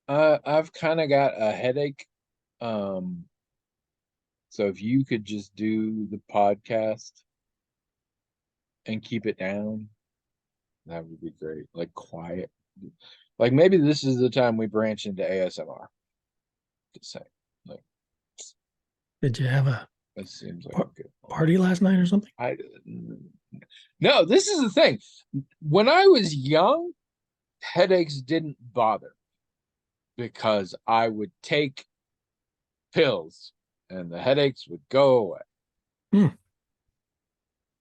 I've kind of got a headache. Um, so if you could just do the podcast and keep it down, that would be great. Like quiet. Like maybe this is the time we branch into ASMR. Just saying. Like Did you have a that seems like par- a good one. party last night or something? I no, this is the thing. When I was young, headaches didn't bother because I would take pills and the headaches would go away. Hmm.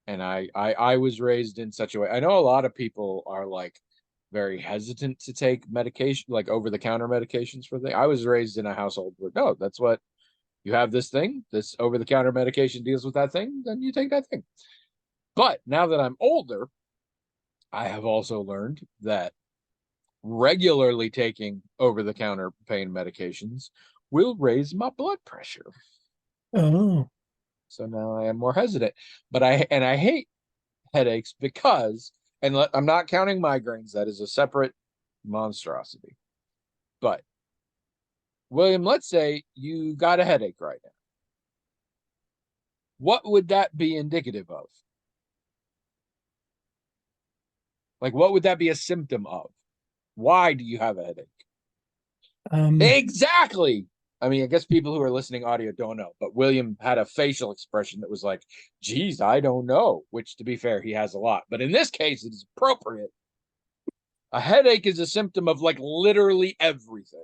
And I was raised in such a way. I know a lot of people are like very hesitant to take medication, like over the counter medications for things. I was raised in a household where no, that's what you have this thing, this over the counter medication deals with that thing, then you take that thing. But now that I'm older, I have also learned that regularly taking over the counter pain medications will raise my blood pressure. Oh, So now I am more hesitant. But I hate headaches because, and I'm not counting migraines, that is a separate monstrosity. But William, let's say you got a headache right now. What would that be indicative of? Like, what would that be a symptom of? Why do you have a headache? um, Exactly. I mean, I guess people who are listening audio don't know, but William had a facial expression that was like, geez, I don't know, which to be fair, he has a lot. But in this case, it is appropriate. A headache is a symptom of like literally everything,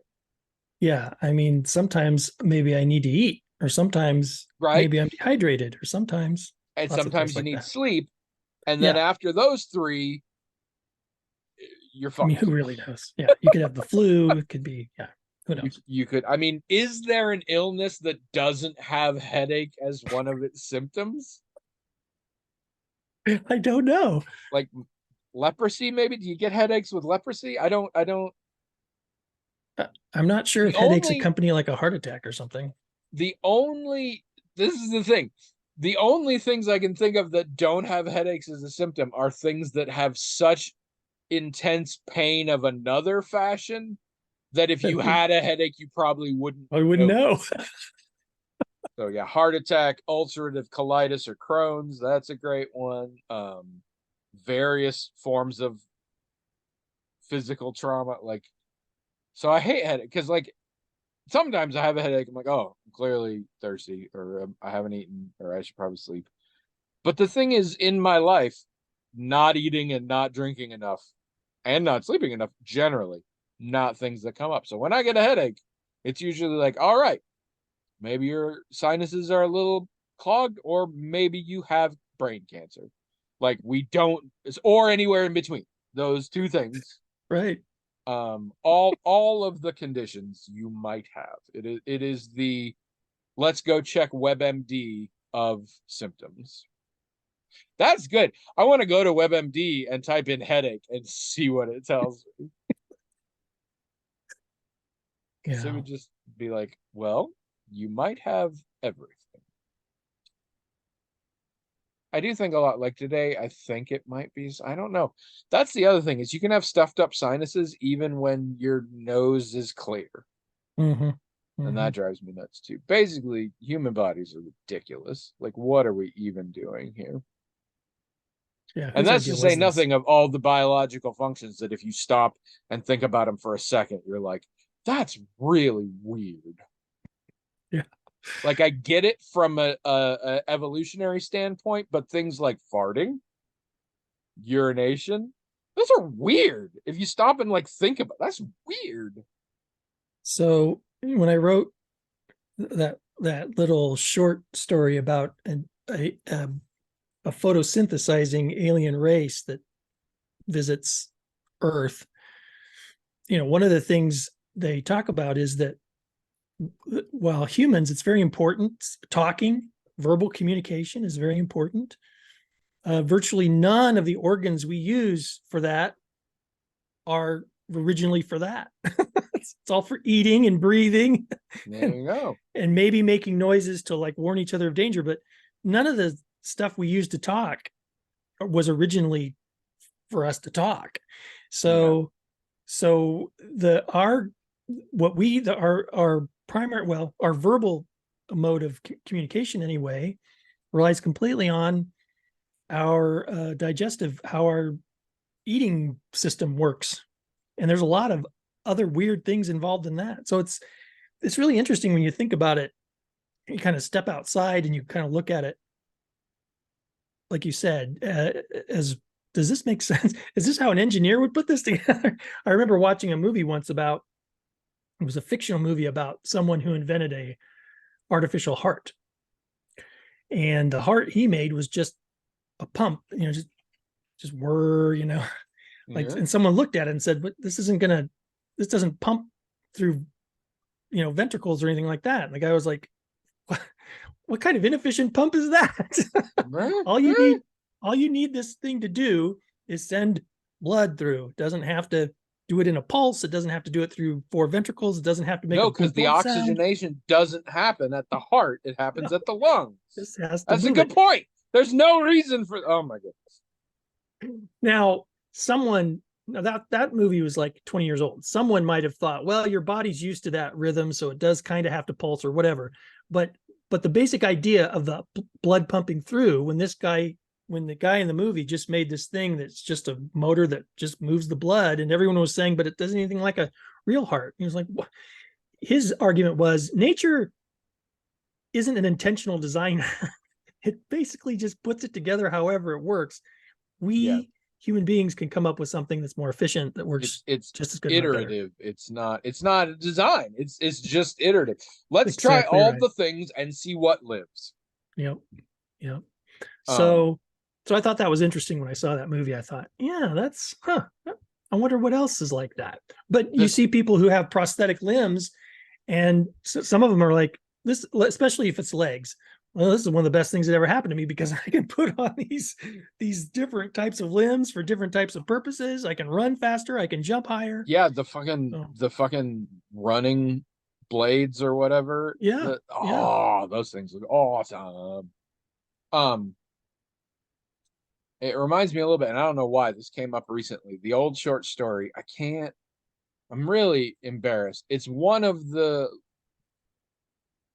yeah. I mean, sometimes maybe I need to eat, or sometimes right? maybe I'm dehydrated, or sometimes And lots of things sometimes you like need that. sleep. And then Yeah. after those three, you're I mean, who fucked. really knows? Yeah. You could have the flu. It could be, yeah. Who You, knows? you could, I mean, is there an illness that doesn't have headache as one of its symptoms? I don't know. Like leprosy, maybe? Do you get headaches with leprosy? I don't. I'm not sure The if headaches only, accompany like a heart attack or something. the only, this is the thing. The only things I can think of that don't have headaches as a symptom are things that have such intense pain of another fashion that if you had a headache, you probably wouldn't I wouldn't know. know. So yeah, heart attack, ulcerative colitis or Crohn's, that's a great one. Various forms of physical trauma, like so I hate headache because like sometimes I have a headache. I'm like, oh, I'm clearly thirsty, or I haven't eaten, or I should probably sleep. But the thing is, in my life, not eating and not drinking enough and not sleeping enough, generally, not things that come up. So when I get a headache, it's usually like, all right, maybe your sinuses are a little clogged, or maybe you have brain cancer. Like we don't, or anywhere in between those two things. Right. All of the conditions you might have. It is the let's go check WebMD of symptoms. That's good. I want to go to WebMD and type in headache and see what it tells me. Because it Yeah. would just be like, well, you might have everything. I do think a lot. Like today, I think it might be. I don't know. That's the other thing is you can have stuffed up sinuses even when your nose is clear, Mm-hmm. and Mm-hmm. that drives me nuts too. Basically, human bodies are ridiculous. Like, what are we even doing here? Yeah. And Whose that's to idea say was this? nothing of all the biological functions that if you stop and think about them for a second, you're like, that's really weird. Yeah. Like I get it from a evolutionary standpoint, but things like farting, urination, those are weird. If you stop and like think about it, that's weird. So when I wrote that little short story about a photosynthesizing alien race that visits Earth, one of the things they talk about is that while humans, it's very important. Talking, verbal communication is very important. Virtually none of the organs we use for that are originally for that. It's all for eating and breathing There and, you go. and maybe making noises to like warn each other of danger, but none of the stuff we use to talk was originally for us to talk. Yeah. So so the our our primary, well, our verbal mode of communication anyway relies completely on our digestive, how our eating system works. And there's a lot of other weird things involved in that. So it's really interesting when you think about it. You kind of step outside and you kind of look at it, like you said, as, does this make sense? Is this how an engineer would put this together? I remember watching a movie once about, it was a fictional movie about someone who invented a artificial heart. And the heart he made was just a pump, just whir, like, Yeah. and someone looked at it and said, but this doesn't pump through, ventricles or anything like that. And the guy was like, what kind of inefficient pump is that? all you need this thing to do is send blood through. It doesn't have to do it in a pulse. It doesn't have to do it through 4 ventricles. It doesn't have to make No, a because the boom sound. oxygenation doesn't happen at the heart. It happens at the lungs. This has to That's a move good it. point. There's no reason for. Oh my goodness. Now, that movie was like 20 years old. Someone might have thought, well, your body's used to that rhythm, so it does kind of have to pulse or whatever. But the basic idea of the blood pumping through, when the guy in the movie just made this thing that's just a motor that just moves the blood, and everyone was saying, but it doesn't anything like a real heart. He was like, what? His argument was, nature isn't an intentional designer. It basically just puts it together however it works. We human beings can come up with something that's more efficient, that works It's just as good. iterative. It's not a design. It's just iterative. Let's Exactly try all right. the things and see what lives. Yep. So I thought that was interesting when I saw that movie. I thought, yeah, that's I wonder what else is like that. But you see people who have prosthetic limbs, and some of them are like this, especially if it's legs. Well, this is one of the best things that ever happened to me, because I can put on these different types of limbs for different types of purposes. I can run faster. I can jump higher. Yeah, the fucking running blades or whatever. Yeah. Those things look awesome. It reminds me a little bit, and I don't know why this came up recently. The old short story. I'm really embarrassed. It's one of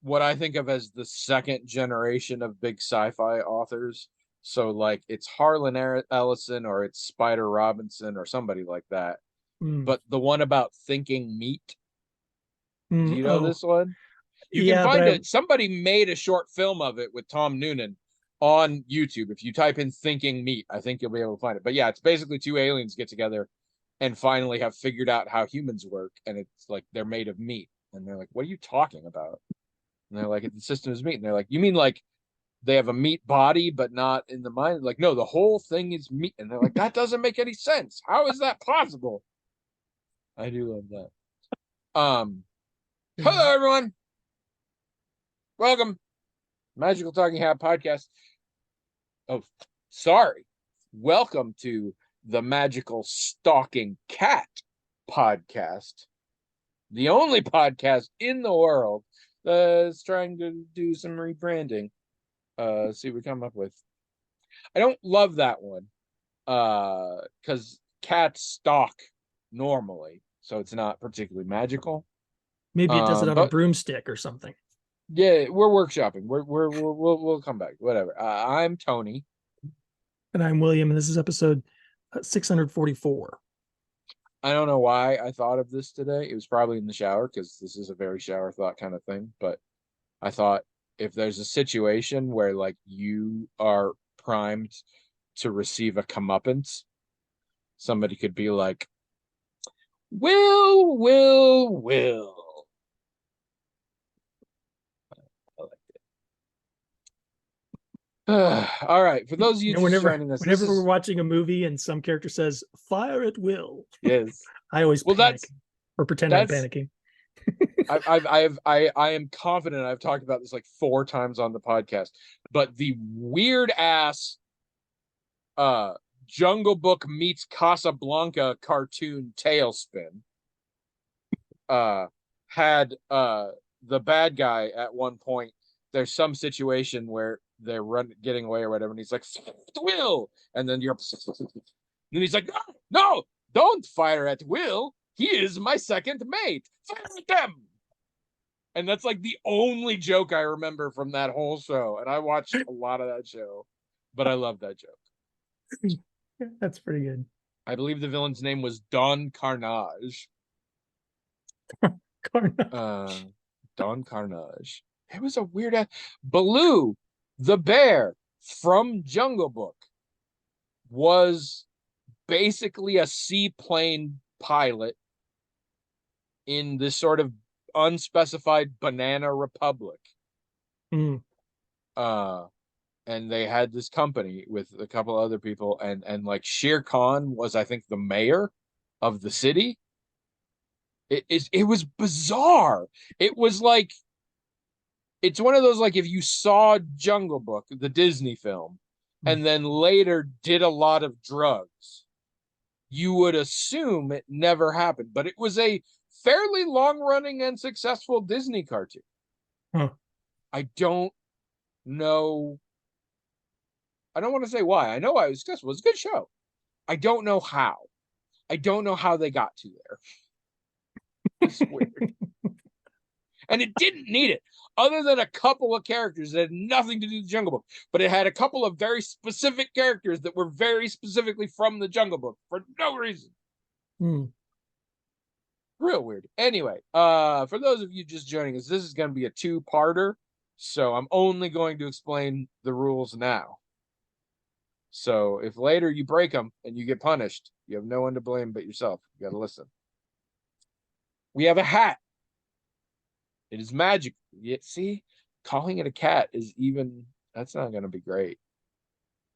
what I think of as the second generation of big sci-fi authors. So like it's Harlan Ellison or it's Spider Robinson or somebody like that. But the one about thinking meat. Do you know this one? You can find it. Somebody made a short film of it with Tom Noonan on YouTube. If you type in thinking meat, I think you'll be able to find it. But yeah, it's basically 2 aliens get together and finally have figured out how humans work. And it's like they're made of meat. And they're like, what are you talking about? And they're like, the system is meat. And they're like, you mean like they have a meat body, but not in the mind? Like, no, the whole thing is meat. And they're like, that doesn't make any sense. How is that possible? I do love that. Hello, everyone. Welcome. Magical Talking Hat Podcast. Oh, sorry. Welcome to the Magical Stalking Cat Podcast. The only podcast in the world that's trying to do some rebranding. See what we come up with. I don't love that one. Because cats stalk normally, so it's not particularly magical. Maybe it does it on a broomstick or something. Yeah, we're workshopping. We'll come back. Whatever. I'm Tony. And I'm William, and this is episode 644. I don't know why I thought of this today. It was probably in the shower, because this is a very shower thought kind of thing. But I thought, if there's a situation where like you are primed to receive a comeuppance, somebody could be like, Will. I like it. All right. For those of you just joining us, whenever we're watching a movie and some character says "fire at will," yes, I always panic or pretend I'm panicking. I am confident I've talked about this like 4 times on the podcast, but the weird ass Jungle Book meets Casablanca cartoon Tailspin had the bad guy at one point. There's some situation where they're getting away or whatever, and he's like, Will, and then he's like, no, don't fire at will. He is my second mate. Fight them. And that's like the only joke I remember from that whole show. And I watched a lot of that show, but I love that joke. That's pretty good. I believe the villain's name was Don Carnage. Don Carnage. It was a weird ass. Baloo, the bear from Jungle Book, was basically a seaplane pilot in this sort of unspecified banana republic. Mm. And they had this company with a couple other people, and like Shere Khan was, I think, the mayor of the city. It was bizarre. It was like, it's one of those, like, if you saw Jungle Book, the Disney film, and then later did a lot of drugs, you would assume it never happened. But it was a fairly long-running and successful Disney cartoon. Huh. I don't know. I don't want to say why. I know why it was successful. It was a good show. I don't know how. I don't know how they got to there. It's weird. And it didn't need it, other than a couple of characters that had nothing to do with Jungle Book. But it had a couple of very specific characters that were very specifically from the Jungle Book for no reason. Real weird. Anyway, for those of you just joining us, this is going to be a two-parter. So I'm only going to explain the rules now. So if later you break them and you get punished, you have no one to blame but yourself. You got to listen. We have a hat. It is magic. See, calling it a cat is even, that's not going to be great.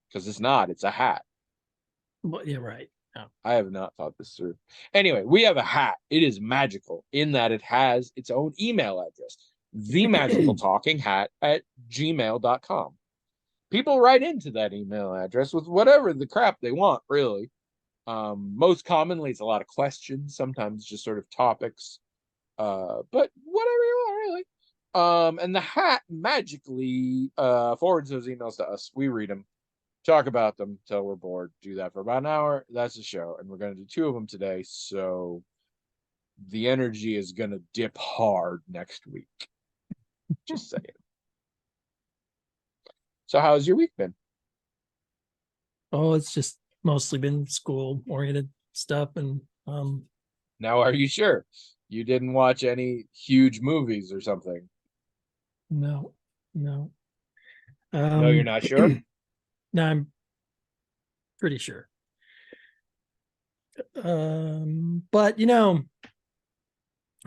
Because it's not. It's a hat. Well, yeah, right. Oh. I have not thought this through. Anyway, we have a hat. It is magical in that it has its own email address. themagicaltalkinghat@gmail.com. People write into that email address with whatever the crap they want, really. Most commonly, it's a lot of questions, sometimes just sort of topics, but whatever you want, really. And the hat magically forwards those emails to us. We read them, talk about them till we're bored, do that for about an hour. That's the show. And we're going to do 2 of them today. So the energy is going to dip hard next week. Just saying. So how's your week been? Oh, it's just mostly been school oriented stuff. And now, are you sure you didn't watch any huge movies or something? No. No, you're not sure? No, I'm pretty sure. But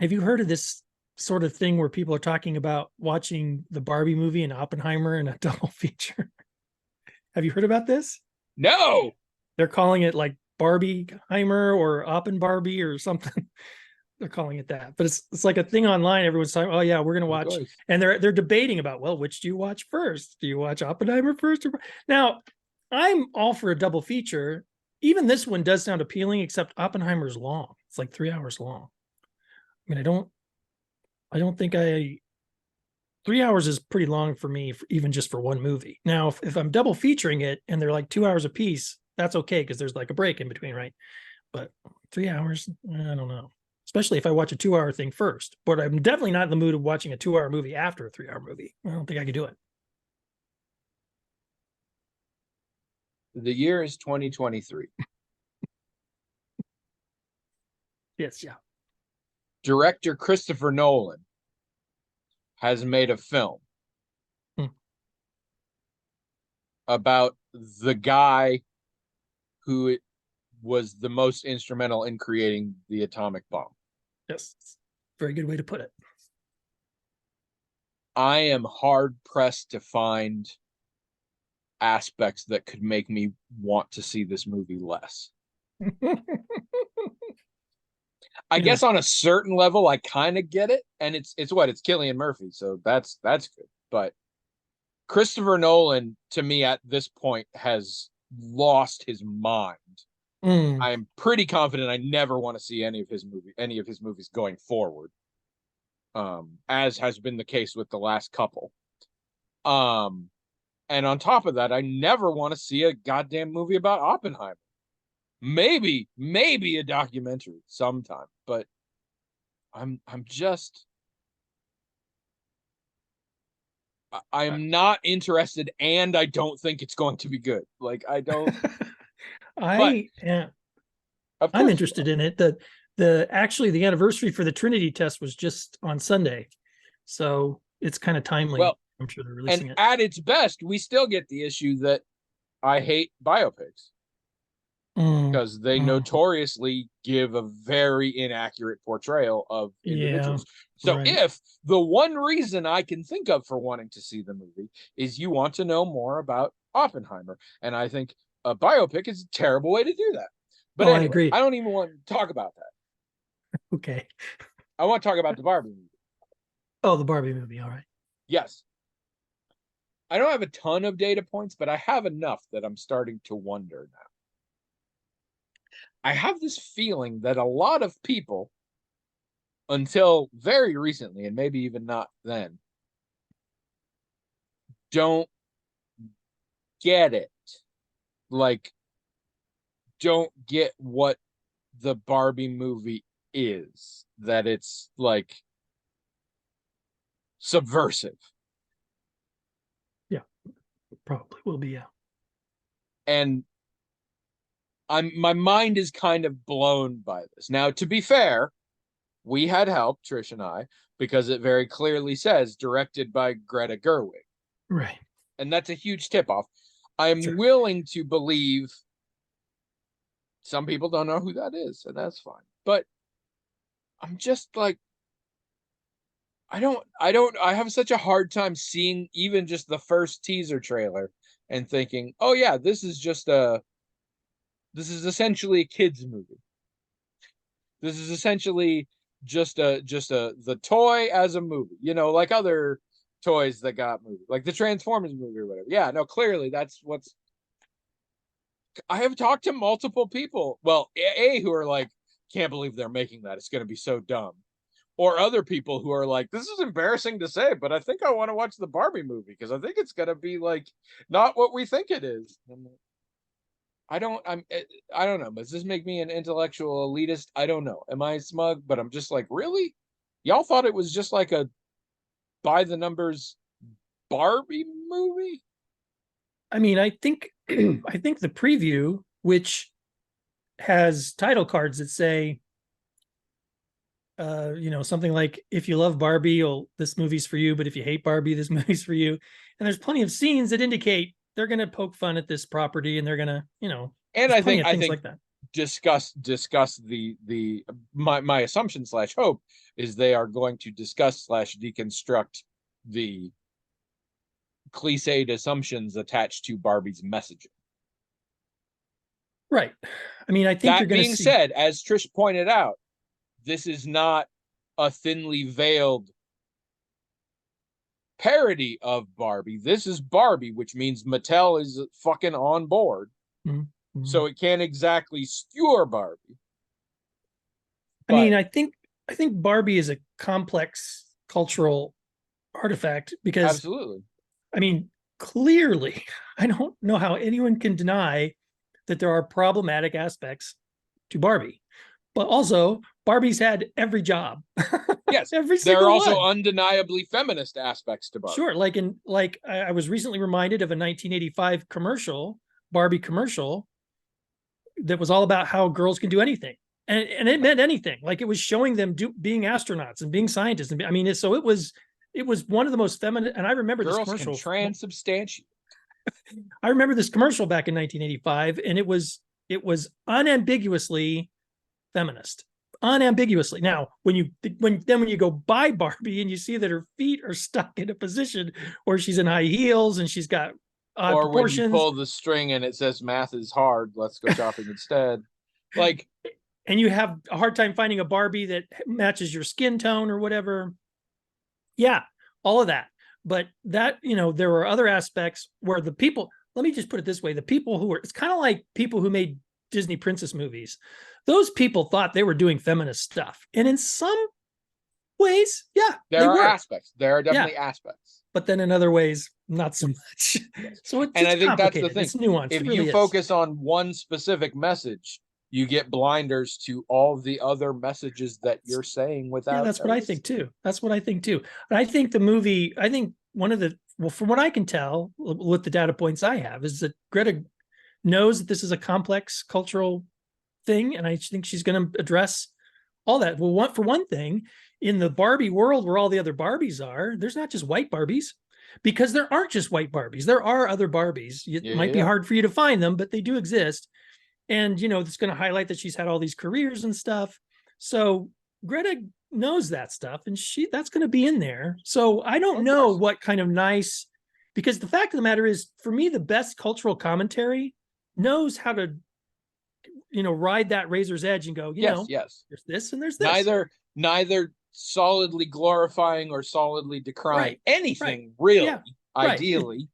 have you heard of this sort of thing where people are talking about watching the Barbie movie and Oppenheimer in a double feature? Have you heard about this? No. They're calling it like Barbieheimer or Oppenbarbie or something. They're calling it that, but it's like a thing online. Everyone's talking, oh yeah, we're gonna watch, and they're debating about, well, which do you watch first? Do you watch Oppenheimer first? Now, I'm all for a double feature. Even this one does sound appealing, except Oppenheimer's long. It's like 3 hours long. I mean, I don't think 3 hours is pretty long for me, even just for one movie. Now, if I'm double featuring it and they're like 2 hours a piece, that's okay because there's like a break in between, right? But 3 hours, I don't know. Especially if I watch a 2 hour thing first. But I'm definitely not in the mood of watching a 2 hour movie after a 3 hour movie. I don't think I could do it. The year is 2023. Yes, yeah. Director Christopher Nolan has made a film about the guy who was the most instrumental in creating the atomic bomb. Yes, very good way to put it. I am hard pressed to find aspects that could make me want to see this movie less. I guess on a certain level, I kind of get it, and it's Cillian Murphy, so that's good. But Christopher Nolan, to me, at this point, has lost his mind. I'm pretty confident I never want to see any of his movies going forward, as has been the case with the last couple. And on top of that, I never want to see a goddamn movie about Oppenheimer. maybe a documentary sometime, but I'm just I'm not interested, and I don't think it's going to be good. Like I don't, but I am of I'm course, interested in it. The actually the anniversary for the Trinity test was just on Sunday, so it's kind of timely. well, I'm sure they're and releasing it. at its best, we still get the issue that I hate biopics Mm, because they mm, notoriously give a very inaccurate portrayal of yeah, individuals. So right. if the one reason I can think of for wanting to see the movie is you want to know more about Oppenheimer, and I think a biopic is a terrible way to do that. But Oh, I anyway, agree. I don't even want to talk about that. Okay. I want to talk about the Barbie movie. Oh, the Barbie movie. All right. Yes, I don't have a ton of data points, but I have enough that I'm starting to wonder now. I have this feeling that a lot of people, until very recently, and maybe even not then, don't get it. Like, don't get what the Barbie movie is, that it's like subversive. Yeah, probably will be. Yeah. And my mind is kind of blown by this. Now, to be fair, we had help, Trish and I, because it very clearly says directed by Greta Gerwig. Right. And that's a huge tip off. I'm Sure. willing to believe some people don't know who that is, and that's fine. But I'm just like, I have such a hard time seeing even just the first teaser trailer and thinking, oh yeah, this is essentially a kids movie. This is essentially just a the toy as a movie, like other toys that got movies, like the Transformers movie or whatever. Yeah, no, clearly that's what's. I have talked to multiple people, well, who are like, can't believe they're making that. It's going to be so dumb. Or other people who are like, this is embarrassing to say, but I think I want to watch the Barbie movie because I think it's going to be like not what we think it is. I don't know. Does this make me an intellectual elitist? I don't know. Am I smug? But I'm just like, really? Y'all thought it was just like a by the numbers Barbie movie? I mean, I think I think the preview, which has title cards that say, something like, if you love Barbie, this movie's for you, but if you hate Barbie, this movie's for you. And there's plenty of scenes that indicate they're going to poke fun at this property, and they're going to, And there's I plenty think of I things think like that. discuss the my assumption slash hope is they are going to discuss slash deconstruct the cliched assumptions attached to Barbie's messaging. Right. I mean, I think you're That going to being see. said, as Trish pointed out, this is not a thinly veiled parody of Barbie. This is Barbie, which means Mattel is fucking on board. Mm-hmm. So it can't exactly skewer Barbie. I mean, But I think Barbie is a complex cultural artifact because, absolutely. I mean, clearly, I don't know how anyone can deny that there are problematic aspects to Barbie. But also, Barbie's had every job. Yes, every there are single also one. undeniably feminist aspects to Barbie. Sure, like I was recently reminded of a 1985 commercial, Barbie commercial, that was all about how girls can do anything. And it meant anything. Like, it was showing them being astronauts and being scientists. And I mean, so it was one of the most feminine. And I remember this Girls can commercial. transubstantiate. I remember this commercial back in 1985, and it was unambiguously feminist, unambiguously. Now, when you go buy Barbie and you see that her feet are stuck in a position where she's in high heels and she's got odd Or when you proportions, pull the string and it says math is hard, let's go shopping instead. Like, and you have a hard time finding a Barbie that matches your skin tone or whatever. Yeah, all of that. But that, there were other aspects where the people, let me just put it this way, the people who were, it's kind of like people who made Disney princess movies. Those people thought they were doing feminist stuff. And in some ways, yeah, there are aspects. There are definitely aspects. But then in other ways, not so much. Yes. So and I think that's the complicated. thing. It's nuanced. If It really you focus on one specific message, you get blinders to all the other messages that you're saying Yeah, without that's what I those. think too. That's what I think too. And I think the movie, I think one of the, well, from what I can tell with the data points I have, is that Greta knows that this is a complex cultural thing. And I think she's going to address all that. Well, for one thing, in the Barbie world where all the other Barbies are, there's not just white Barbies, because there aren't just white Barbies. There are other Barbies. It Yeah, might be yeah. hard for you to find them, but they do exist. And, you know, it's going to highlight that she's had all these careers and stuff. So Greta knows that stuff, and that's going to be in there. So I don't Of know course. what kind of nice, because the fact of the matter is, for me, the best cultural commentary knows how to, you know, ride that razor's edge and go, you Yes, know, yes. there's this and there's this. Neither solidly glorifying or solidly decrying Right. anything, Yeah. really, Right. ideally.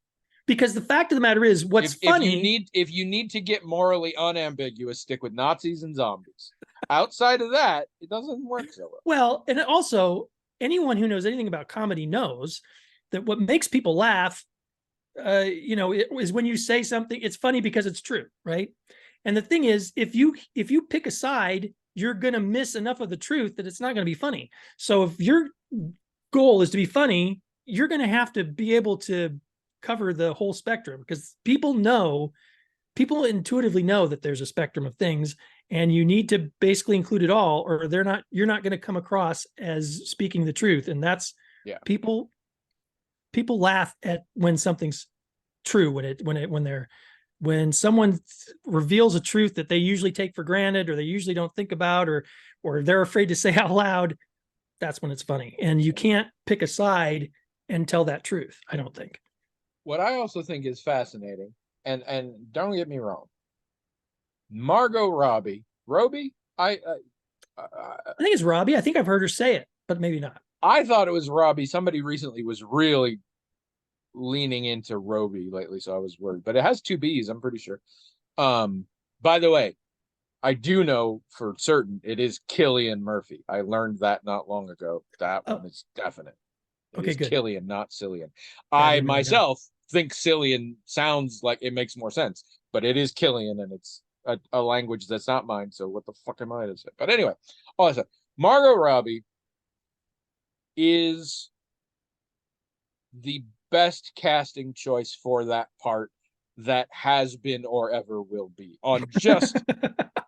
Because the fact of the matter is, what's funny. If you need to get morally unambiguous, stick with Nazis and zombies. Outside of that, it doesn't work so well. Well, and also, anyone who knows anything about comedy knows that what makes people laugh, you know, is when you say something, it's funny because it's true, right? And the thing is, if you pick a side, you're gonna miss enough of the truth that it's not gonna be funny. So if your goal is to be funny, you're gonna have to be able to cover the whole spectrum, because people intuitively know that there's a spectrum of things, and you need to basically include it all, or you're not going to come across as speaking the truth. And that's, Yeah. people laugh at when something's true, when someone reveals a truth that they usually take for granted, or they usually don't think about, or they're afraid to say out loud. That's when it's funny. And you can't pick a side and tell that truth, I don't think. What I also think is fascinating, and don't get me wrong, Margot Robbie, I think it's Robbie. I think I've heard her say it, but maybe not. I thought it was Robbie. Somebody recently was really leaning into Roby lately, so I was worried. But it has two B's, I'm pretty sure. By the way, I do know for certain it is Cillian Murphy. I learned that not long ago. That one is definite. It Okay, is good. Cillian, not Cillian. Yeah, I I didn't really know. myself think Cillian sounds like it makes more sense, but it is Cillian, and it's a language that's not mine. So what the fuck am I to say? But anyway, all I said, Margot Robbie is the best casting choice for that part that has been or ever will be, on just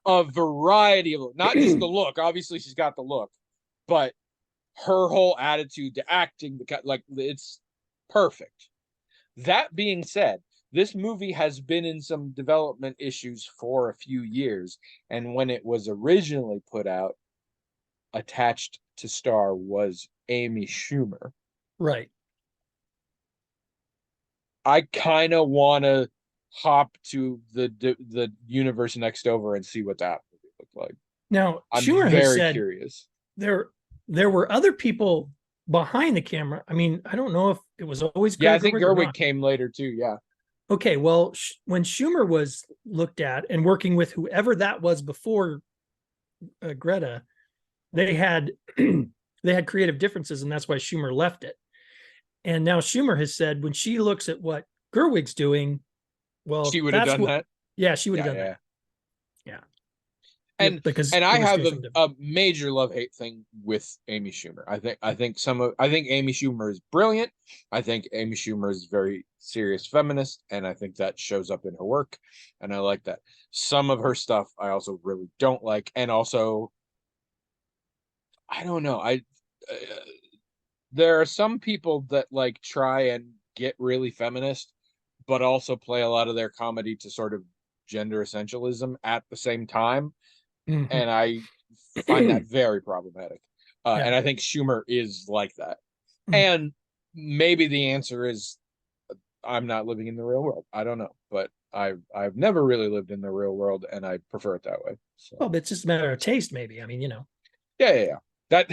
a variety of, not just the look. Obviously, she's got the look, but her whole attitude to acting, like, it's perfect. That being said, this movie has been in some development issues for a few years, and when it was originally put out, attached to star was Amy Schumer. Right. I kind of want to hop to the universe next over and see what that movie looked like. Now, I'm Schumer has very said curious. there were other people behind the camera. I mean, I don't know if it was always Yeah, I Greta think Gerwig or Gerwig not. came later too. Yeah. Okay, well, when Schumer was looked at and working with whoever that was before Greta, they had they had creative differences, and that's why Schumer left it. And now Schumer has said when she looks at what Gerwig's doing, well, She would have that's done what. that. Yeah, she would have Yeah, done yeah. that. Yeah. And Because and it I was have Jason. a major love-hate thing with Amy Schumer. I think Amy Schumer is brilliant. I think Amy Schumer is very serious feminist, and I think that shows up in her work, and I like that. Some of her stuff I also really don't like, and also I don't know. Uh, there are some people that like try and get really feminist, but also play a lot of their comedy to sort of gender essentialism at the same time, Mhm. and I find that very problematic. And Yeah. I think Schumer is like that. Mhm. And maybe the answer is I'm not living in the real world. I don't know, but I've never really lived in the real world, and I prefer it that way. So Well, it's just a matter of taste, maybe. I mean, yeah. That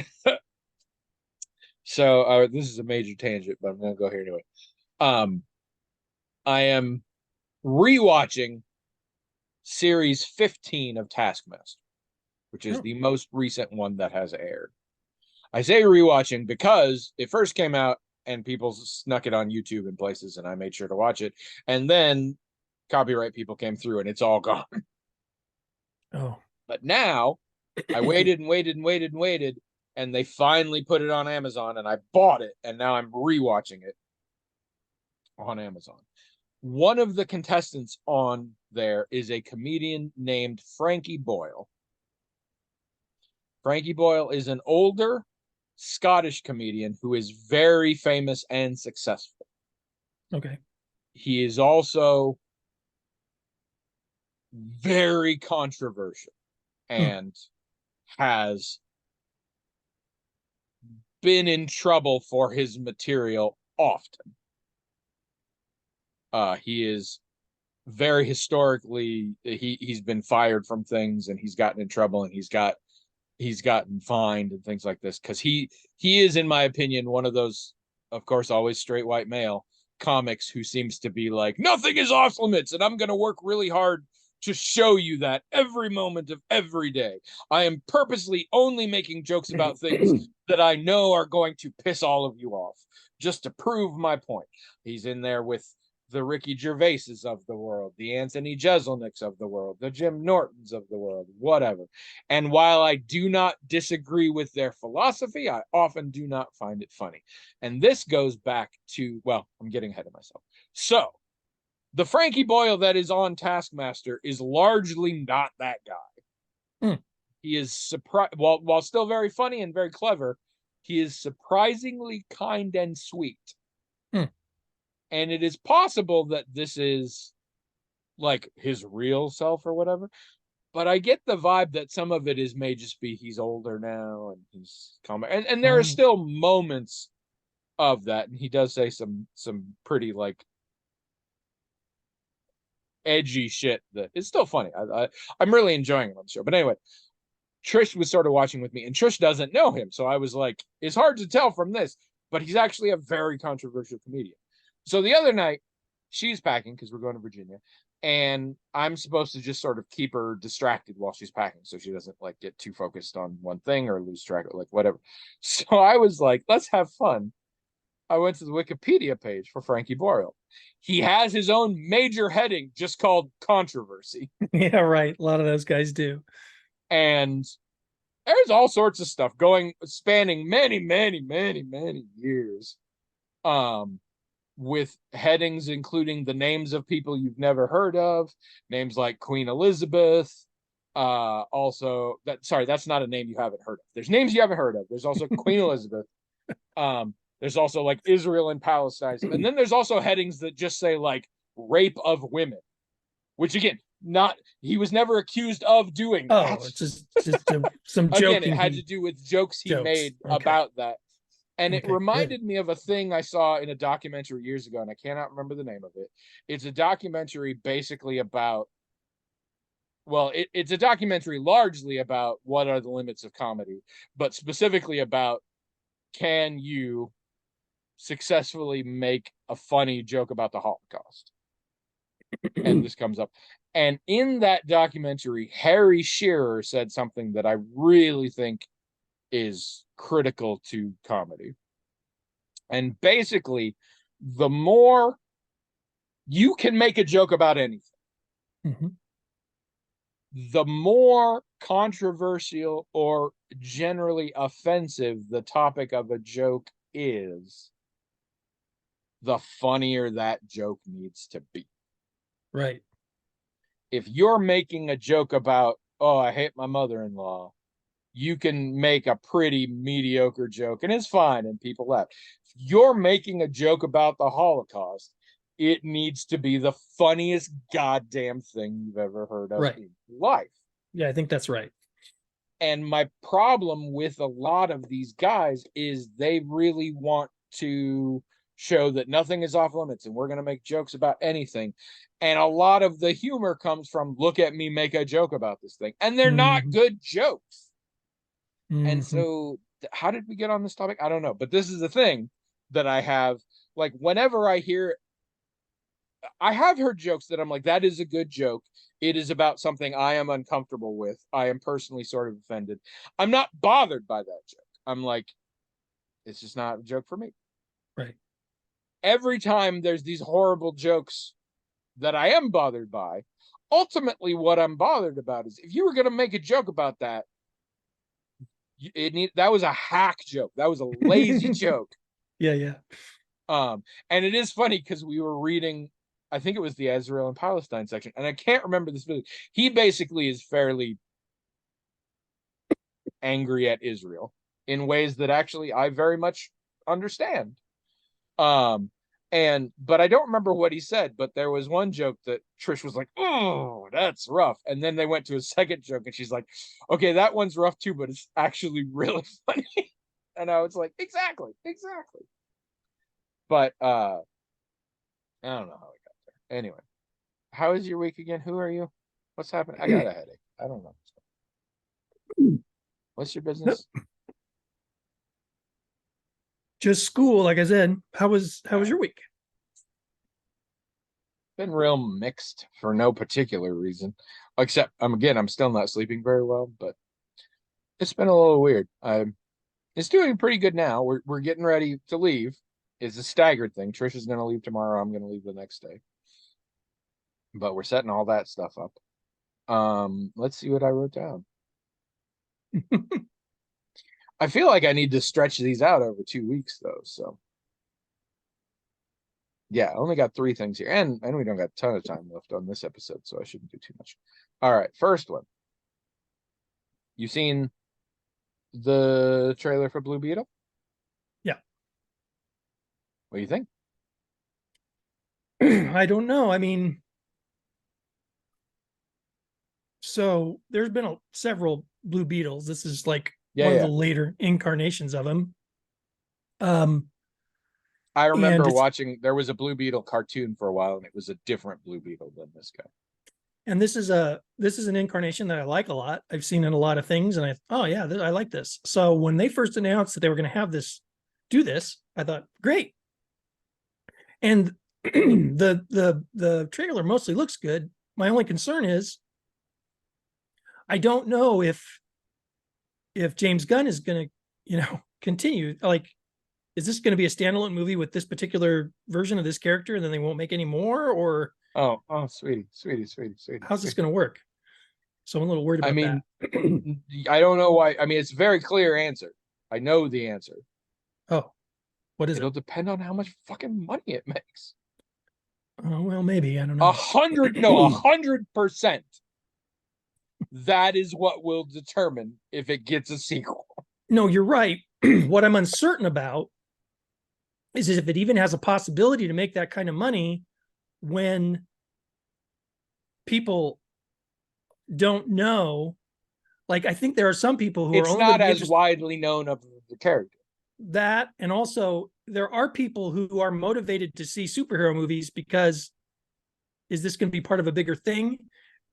so this is a major tangent, but I'm gonna go here anyway. Um, I am rewatching series 15 of Taskmaster, which is Oh, the most recent one that has aired. I say rewatching because it first came out and people snuck it on YouTube and places, and I made sure to watch it. And then copyright people came through, and it's all gone. oh, But now I waited and waited and waited and waited, and they finally put it on Amazon, and I bought it, and now I'm rewatching it on Amazon. One of the contestants on there is a comedian named Frankie Boyle. Frankie Boyle is an older Scottish comedian who is very famous and successful. Okay. He is also very controversial and has been in trouble for his material often. He is very historically, he's been fired from things, and he's gotten in trouble, and he's gotten fined and things like this, because he is, in my opinion, one of those, of course, always straight white male comics who seems to be like, nothing is off limits, and I'm going to work really hard to show you that every moment of every day. I am purposely only making jokes about things that I know are going to piss all of you off, just to prove my point. He's in there with the Ricky Gervaises of the world, the Anthony Jeselniks of the world, the Jim Nortons of the world, whatever. And while I do not disagree with their philosophy, I often do not find it funny. And this goes back to, well, I'm getting ahead of myself. So the Frankie Boyle that is on Taskmaster is largely not that guy. He is surprised, while still very funny and very clever, he is surprisingly kind and sweet. And it is possible that this is like his real self or whatever, but I get the vibe that some of it may just be he's older now and he's comic, and there are still moments of that, and he does say some pretty like edgy shit that is still funny. I'm really enjoying it on the show. But anyway, Trish was sort of watching with me, and Trish doesn't know him, so I was like, it's hard to tell from this, but he's actually a very controversial comedian. So the other night, she's packing because we're going to Virginia, and I'm supposed to just sort of keep her distracted while she's packing so she doesn't like get too focused on one thing or lose track of like whatever. So I was like, let's have fun. I went to the Wikipedia page for Frankie Boyle. He has his own major heading just called controversy. Yeah, right. A lot of those guys do. And there's all sorts of stuff spanning many, many, many, many years. With headings including the names of people you've never heard of, names like Queen Elizabeth. Also, that's not a name you haven't heard of. There's names you haven't heard of. There's also Queen Elizabeth. There's also like Israel and Palestine. And then there's also headings that just say like rape of women, which again, he was never accused of doing that. It's just some joking. Again, it had to do with jokes he made about that. And it reminded me of a thing I saw in a documentary years ago, and I cannot remember the name of it. It's a documentary basically about, well, it's a documentary largely about what are the limits of comedy, but specifically about, can you successfully make a funny joke about the Holocaust? And this comes up. And in that documentary, Harry Shearer said something that I really think is critical to comedy. And basically, the more you can make a joke about anything, the more controversial or generally offensive the topic of a joke is, the funnier that joke needs to be. Right. If you're making a joke about, oh, I hate my mother-in-law, you can make a pretty mediocre joke and it's fine and people laugh. If you're making a joke about the Holocaust, it needs to be the funniest goddamn thing you've ever heard of in life. Yeah, I think that's right. And my problem with a lot of these guys is they really want to show that nothing is off limits and we're going to make jokes about anything. And a lot of the humor comes from, look at me make a joke about this thing. And they're not good jokes. And so how did we get on this topic? I don't know. But this is the thing that I have, like, whenever I have heard jokes that I'm like, that is a good joke. It is about something I am uncomfortable with. I am personally sort of offended. I'm not bothered by that joke. I'm like, it's just not a joke for me. Right. Every time there's these horrible jokes that I am bothered by, ultimately what I'm bothered about is if you were going to make a joke about that, that was a hack joke. That was a lazy joke. Yeah, yeah. And it is funny because we were reading, I think it was the Israel and Palestine section, and I can't remember this. He basically is fairly angry at Israel in ways that actually I very much understand. But I don't remember what he said, but there was one joke that Trish was like, "Oh, that's rough." And then they went to a second joke and she's like, "Okay, that one's rough too, but it's actually really funny." And I was like, exactly. But I don't know how we got there. Anyway, how is your week again? Who are you? What's happening? I got a headache. I don't know. What's your business? Just school, like I said. How was your week? Been real mixed for no particular reason, except I'm still not sleeping very well, but it's been a little weird. It's doing pretty good now. We're getting ready to leave. It's a staggered thing. Trisha's gonna leave tomorrow. I'm gonna leave the next day. But we're setting all that stuff up. Let's see what I wrote down. I feel like I need to stretch these out over 2 weeks though. So yeah, I only got 3 things here, and we don't got a ton of time left on this episode, so I shouldn't do too much. All right, first one. You seen the trailer for Blue Beetle? Yeah. What do you think? I don't know. I mean, so there's been several Blue Beetles. This is like one of the later incarnations of him. I remember watching, there was a Blue Beetle cartoon for a while, and it was a different Blue Beetle than this guy. And this is an incarnation that I like a lot. I've seen in a lot of things, and I like this. So when they first announced that they were going to have do this, I thought, great. And the trailer mostly looks good. My only concern is I don't know if James Gunn is going to, continue. Like, is this going to be a standalone movie with this particular version of this character, and then they won't make any more? Or sweetie. How's this going to work? So I'm a little worried about that. I don't know why. I mean, it's a very clear answer. I know the answer. Oh, what is it? It'll depend on how much fucking money it makes. Oh, well, maybe. I don't know. 100%. That is what will determine if it gets a sequel. No, you're right. What I'm uncertain about is if it even has a possibility to make that kind of money when people don't know. Like, I think there are some people who it's are only not as widely known of the character. That, and also there are people who are motivated to see superhero movies because is this going to be part of a bigger thing?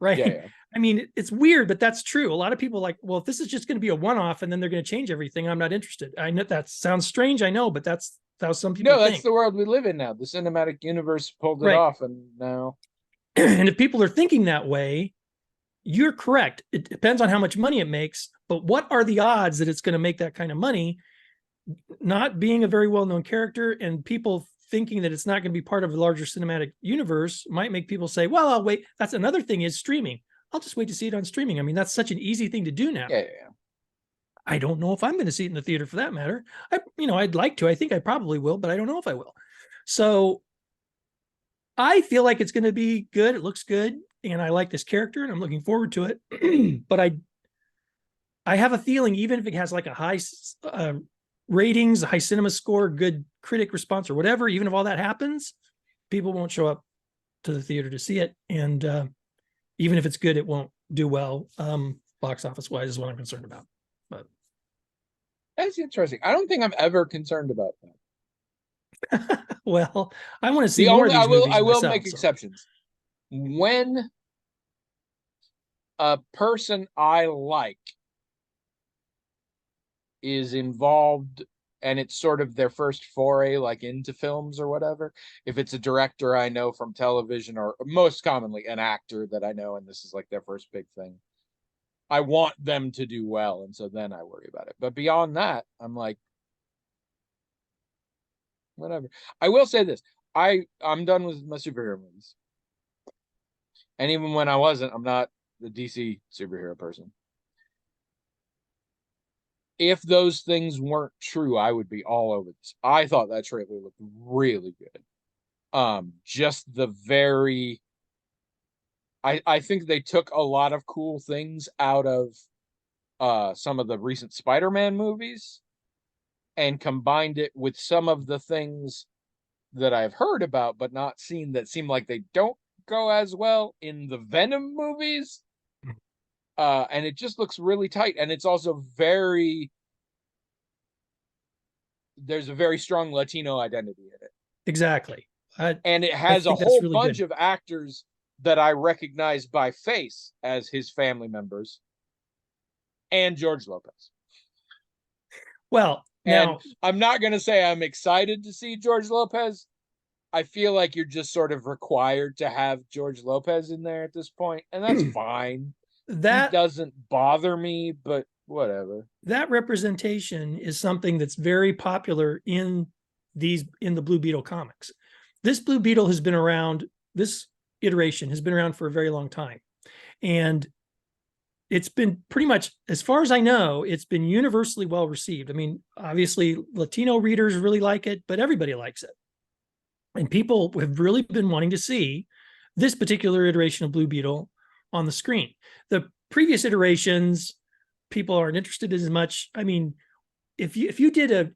Right. Yeah. I mean, it's weird, but that's true. A lot of people are like, well, if this is just going to be a one-off and then they're going to change everything, I'm not interested. I know that sounds strange. I know, but that's how some people think. That's the world we live in now. The cinematic universe pulled it off, and now. And if people are thinking that way, you're correct. It depends on how much money it makes, but what are the odds that it's going to make that kind of money? Not being a very well-known character and people thinking that it's not going to be part of a larger cinematic universe might make people say, well, I'll wait. That's another thing is streaming. I'll just wait to see it on streaming. I mean, that's such an easy thing to do now. Yeah. I don't know if I'm going to see it in the theater for that matter. I'd like to. I think I probably will, but I don't know if I will. So I feel like it's going to be good. It looks good. And I like this character and I'm looking forward to it. But I have a feeling even if it has like a high ratings, a high cinema score, good critic response or whatever, even if all that happens, people won't show up to the theater to see it. And even if it's good, it won't do well box office wise is what I'm concerned about. But that's interesting. I don't think I'm ever concerned about that. Well, I want to see more of these movies I will myself, make exceptions. When a person I like is involved and it's sort of their first foray like into films or whatever, if it's a director I know from television or most commonly an actor that I know and this is like their first big thing, I want them to do well, and so then I worry about it. But beyond that, I'm like, whatever. I will say this. I'm done with my superhero movies. And even when I wasn't, I'm not the DC superhero person. If those things weren't true, I would be all over this. I thought that trailer looked really good. Just the very I think they took a lot of cool things out of some of the recent Spider-Man movies and combined it with some of the things that I've heard about but not seen that seem like they don't go as well in the Venom movies. And it just looks really tight, and it's also there's a very strong Latino identity in it. Exactly. And it has a think that's whole really bunch good. of actors that I recognize by face as his family members, and George Lopez. Well, And now I'm not going to say I'm excited to see George Lopez. I feel like you're just sort of required to have George Lopez in there at this point, and that's fine. He that doesn't bother me, but whatever. that representation is something that's very popular in the Blue Beetle comics. This Blue Beetle has been around, this iteration has been around for a very long time. And it's been pretty much, as far as I know, it's been universally well received. I mean, obviously Latino readers really like it, but everybody likes it. And people have really been wanting to see this particular iteration of Blue Beetle on the screen. The previous iterations, people aren't interested as much. I mean, if you did a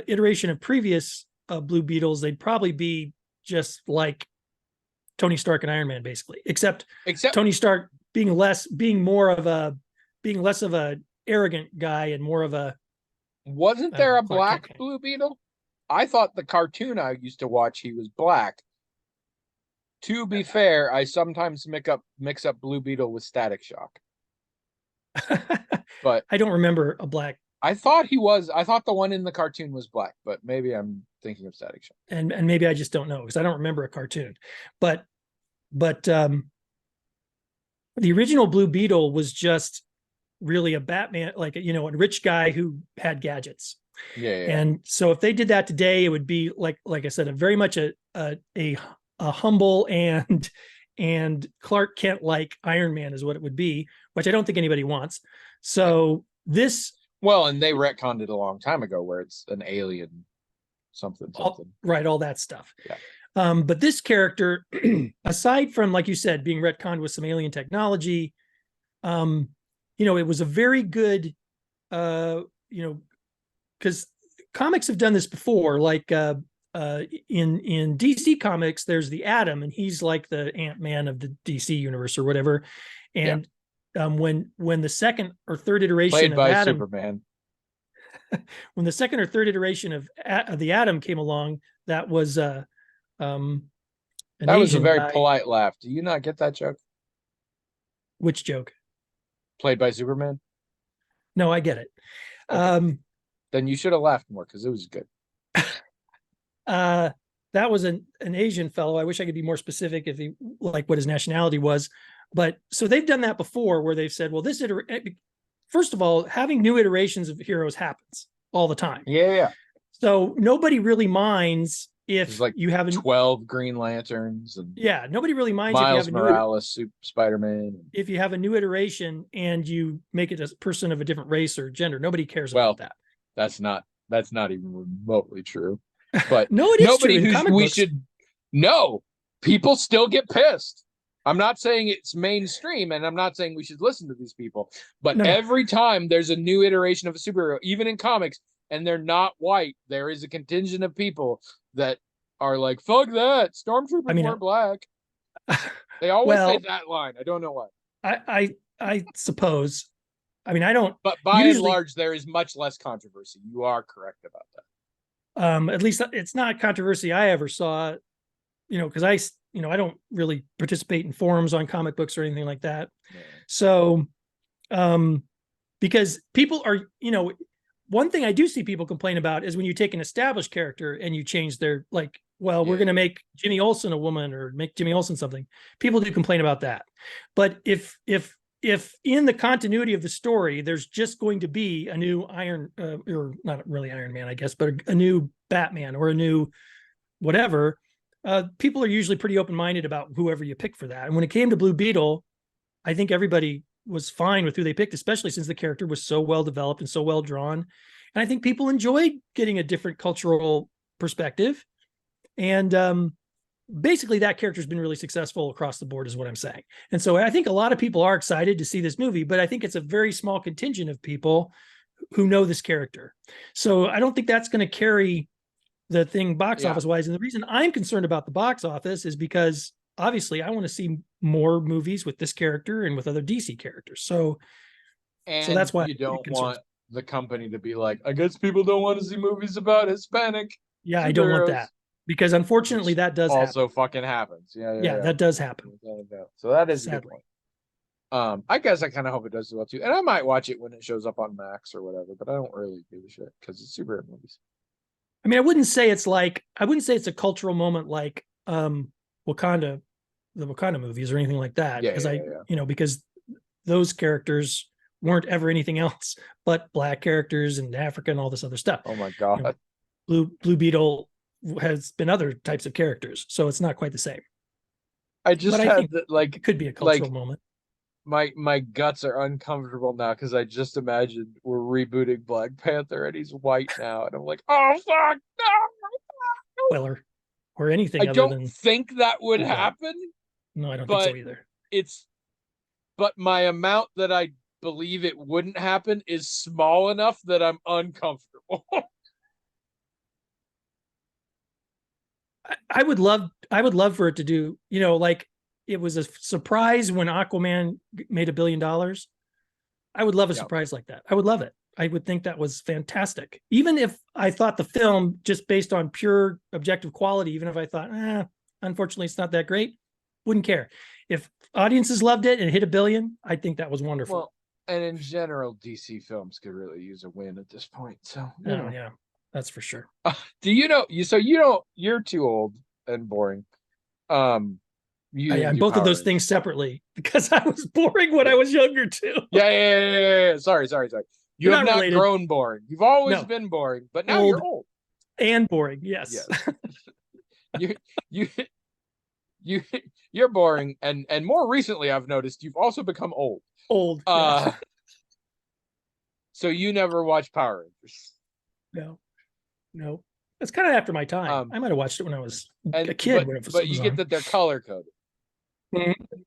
iteration of previous Blue Beetles, they'd probably be just like Tony Stark and Iron Man, basically, except Tony Stark being less of a arrogant guy and more of a. Wasn't there a black Blue Beetle? I thought the cartoon I used to watch, he was black. To be fair, I sometimes mix up Blue Beetle with Static Shock. But I don't remember a black. I thought the one in the cartoon was black, but maybe I'm thinking of Static Shock. And maybe I just don't know because I don't remember a cartoon. But the original Blue Beetle was just really a Batman, like, a rich guy who had gadgets. Yeah. And so if they did that today, it would be like I said, a very much a humble and Clark Kent like Iron Man is what it would be, which I don't think anybody wants. So this. Well, and they retconned it a long time ago where it's an alien something. Right, all that stuff. Yeah. But this character, aside from, like you said, being retconned with some alien technology, it was a very good, because comics have done this before. Like in DC Comics, there's the Atom, and he's like the Ant-Man of the DC universe or whatever. And when the second or third iteration played by Atom, Superman, when the second or third iteration of the Atom came along, that was that was a very polite laugh. Do you not get that joke? Which joke? Played by Superman? No, I get it. Okay. Then you should have laughed more because it was good. That was an Asian fellow. I wish I could be more specific if he like what his nationality was. But so they've done that before where they've said, well, first of all, having new iterations of heroes happens all the time. Yeah. So nobody really minds if like you have 12 Green Lanterns and nobody really minds Miles if you have Morales, Spider-Man. If you have a new iteration and you make it a person of a different race or gender, nobody cares about that. That's not even remotely true. But no, it is nobody true. Who we should know. People still get pissed. I'm not saying it's mainstream, and I'm not saying we should listen to these people. But every time there's a new iteration of a superhero, even in comics, and they're not white, there is a contingent of people that are like, fuck that, stormtroopers weren't black. They always say that line. I don't know why. I suppose. I mean, I don't. But by and large, there is much less controversy. You are correct about that. At least it's not controversy I ever saw, because I don't really participate in forums on comic books or anything like that. Yeah. So, because people are, one thing I do see people complain about is when you take an established character and you change their, like, well, we're going to make Jimmy Olsen a woman or make Jimmy Olsen something. People do complain about that. But if in the continuity of the story, there's just going to be a new or not really Iron Man, I guess, but a new Batman or a new whatever, people are usually pretty open-minded about whoever you pick for that. And when it came to Blue Beetle, I think everybody was fine with who they picked, especially since the character was so well developed and so well drawn. And I think people enjoyed getting a different cultural perspective. And basically, that character has been really successful across the board, is what I'm saying. And so I think a lot of people are excited to see this movie, but I think it's a very small contingent of people who know this character. So I don't think that's going to carry the thing box office wise. And the reason I'm concerned about the box office is because obviously I want to see more movies with this character and with other DC characters. So that's why you don't want the company to be like, I guess people don't want to see movies about Hispanic. Yeah, I don't want that, because unfortunately that does also happen. fucking happens. Yeah, that does happen. So that is sadly a good point. I guess I kind of hope it does well too, and I might watch it when it shows up on Max or whatever. But I don't really give a shit because it's superhero movies. I mean, I wouldn't say it's a cultural moment like Wakanda, the Wakanda movies or anything like that. Because because those characters weren't ever anything else but black characters in Africa and all this other stuff. Oh my God. Blue Beetle has been other types of characters, so it's not quite the same. I think it could be a cultural moment. My guts are uncomfortable now because I just imagined we're rebooting Black Panther and he's white now, and I'm like, oh fuck, no. Well, or anything. I don't think that would happen. No, I don't think so either. But my amount that I believe it wouldn't happen is small enough that I'm uncomfortable. I would love for it to do, like it was a surprise when Aquaman made $1 billion. I would love a surprise like that. I would love it. I would think that was fantastic. Even if I thought the film, just based on pure objective quality, even if I thought, unfortunately it's not that great, wouldn't care. If audiences loved it and hit $1 billion, I think that was wonderful. Well, and in general, DC films could really use a win at this point. So yeah, that's for sure. Do you know you're too old and boring. And both of those things separately, because I was boring when I was younger too. Yeah. Sorry. You have not grown boring. You've always been boring, but now you're old and boring. Yes. You're boring, and more recently I've noticed you've also become old. So you never watched Power Rangers? No. It's kind of after my time. I might have watched it when I was a kid. But you get that they're color coded. Mm-hmm.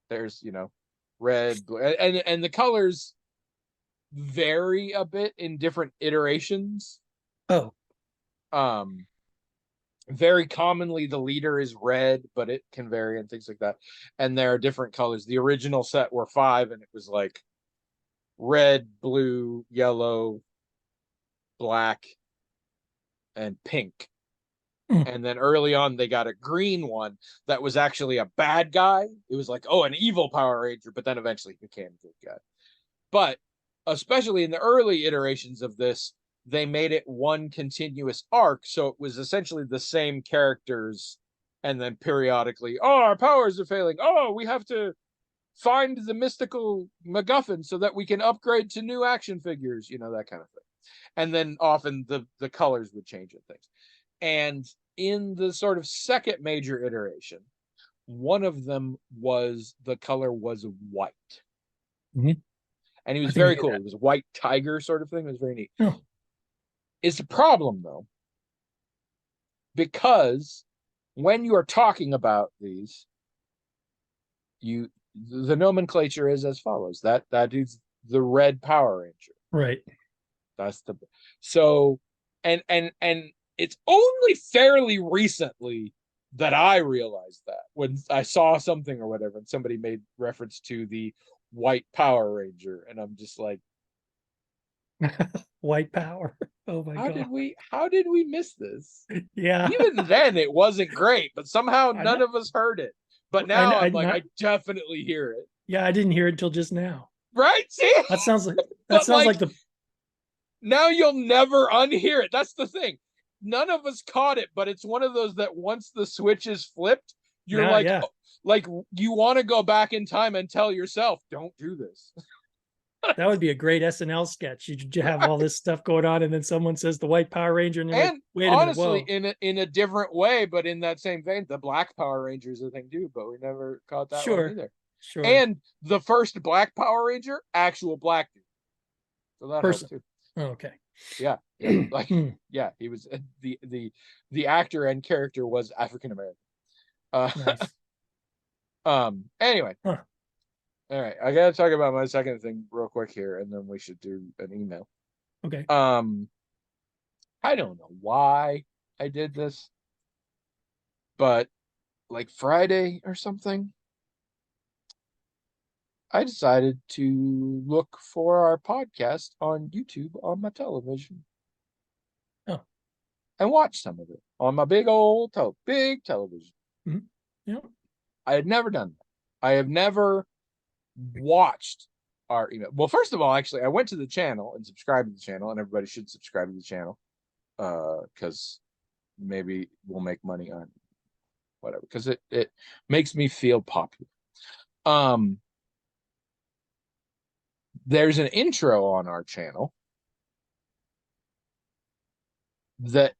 There's red, blue, and the colors vary a bit in different iterations. Very commonly the leader is red, but it can vary and things like that. And there are different colors. The original set were 5, and it was like red, blue, yellow, black, and pink. And then early on they got a green one that was actually a bad guy. It was like, an evil Power Ranger, but then eventually became a good guy. But especially in the early iterations of this, they made it one continuous arc, so it was essentially the same characters, and then periodically, our powers are failing, we have to find the mystical MacGuffin so that we can upgrade to new action figures, that kind of thing. And then often the colors would change and things. And in the sort of second major iteration, one of them was the color was white. Mm-hmm. And he was very cool. It was a white tiger sort of thing. It was very neat. Oh. It's a problem, though, because when you are talking about these, the nomenclature is as follows. That is the red Power Ranger. Right. That's and it's only fairly recently that I realized that, when I saw something or whatever, and somebody made reference to the white Power Ranger, and I'm just like, white power. Oh my God. How did we miss this? Yeah. Even then it wasn't great, but somehow none of us heard it. But now I definitely hear it. Yeah, I didn't hear it until just now. Right? See? That sounds like the now you'll never unhear it. That's the thing. None of us caught it, but it's one of those that once the switch is flipped, you're like you want to go back in time and tell yourself, don't do this. That would be a great SNL sketch. You have all this stuff going on, and then someone says the White Power Ranger, and you're like, And wait a minute, honestly, whoa. in a different way, but in that same vein, the Black Power Ranger is a thing too, but we never caught that one Sure, either. sure. And the first Black Power Ranger, actual black dude. So that helps Person. too. Oh, okay. Yeah. Like, yeah, he was the actor and character was African American. Nice. Anyway. Huh. All right, I gotta talk about my second thing real quick here, and then we should do an email. Okay. I don't know why I did this, but like Friday or something, I decided to look for our podcast on YouTube on my television. Oh. And watch some of it on my big television. Mm-hmm. Yeah. I had never done that. I have never watched our email. Well, first of all, actually, I went to the channel and subscribed to the channel, and everybody should subscribe to the channel, because maybe we'll make money on whatever, because it makes me feel popular. There's an intro on our channel that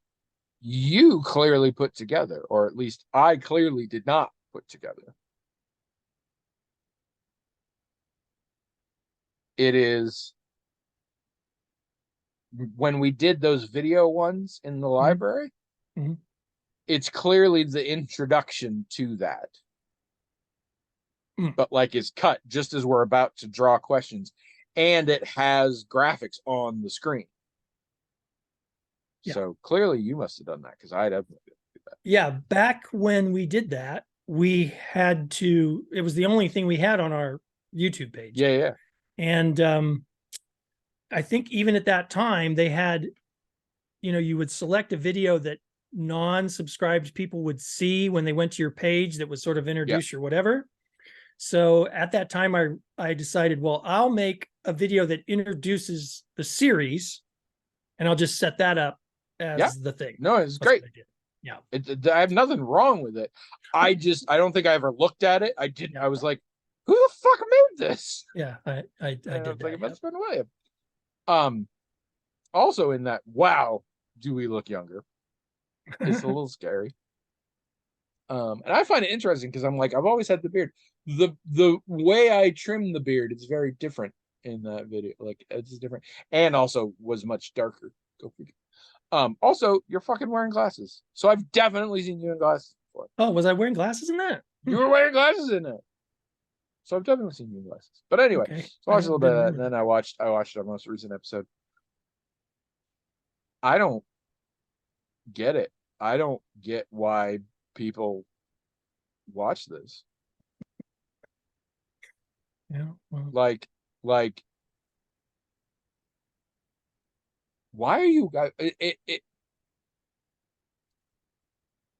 you clearly put together, or at least I clearly did not put together. It is when we did those video ones in the library. Mm-hmm. It's clearly the introduction to that. But like it's cut just as we're about to draw questions, and it has graphics on the screen. Yeah. So clearly you must have done that, because I definitely did that. Yeah, back when we did that, we had to, it was the only thing we had on our YouTube page. Yeah. And I think even at that time they had, you would select a video that non-subscribed people would see when they went to your page that was sort of introduced or whatever. So at that time, I decided, well, I'll make a video that introduces the series, and I'll just set that up as the thing. No, it's great. Yeah. I have nothing wrong with it. I don't think I ever looked at it. I didn't. Yeah. I was like, who the fuck made this? Yeah, I did that. Like, that's been William. Also in that, wow, do we look younger? It's a little scary. And I find it interesting because I'm like, I've always had the beard. The way I trim the beard is very different in that video. Like, it's different, and also was much darker. Go figure. Also, you're fucking wearing glasses, so I've definitely seen you in glasses before. Oh, was I wearing glasses in that? You were wearing glasses in it, so I've definitely seen you in glasses. But anyway, okay. So I watched a little bit of that, and then I watched our most recent episode. I don't get it. I don't get why people watch this. Yeah, well. Like why are you guys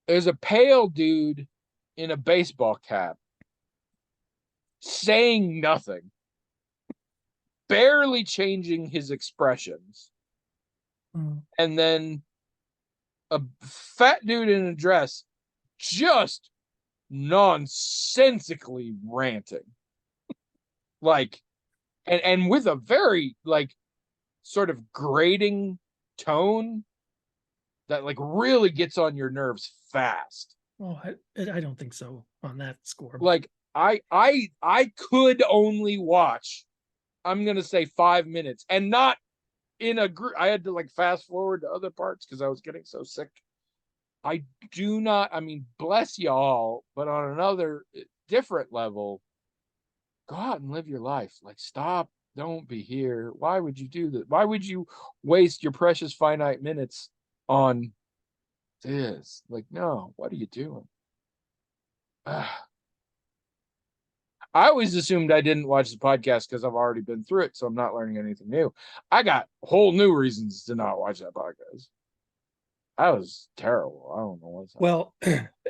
there's a pale dude in a baseball cap saying nothing, barely changing his expressions, and then a fat dude in a dress just nonsensically ranting, like, and with a very like sort of grating tone that like really gets on your nerves fast. Oh, I don't think so on that score. Like I could only watch, I'm gonna say 5 minutes, and not in a group. I had to like fast forward to other parts because I was getting so sick. I mean, bless y'all, but on another different level, go out and live your life. Like, stop. Don't be here. Why would you do that? Why would you waste your precious finite minutes on this? Like, no, what are you doing? I always assumed I didn't watch the podcast because I've already been through it, so I'm not learning anything new. I got whole new reasons to not watch that podcast. That was terrible. I don't know what's happening. Well,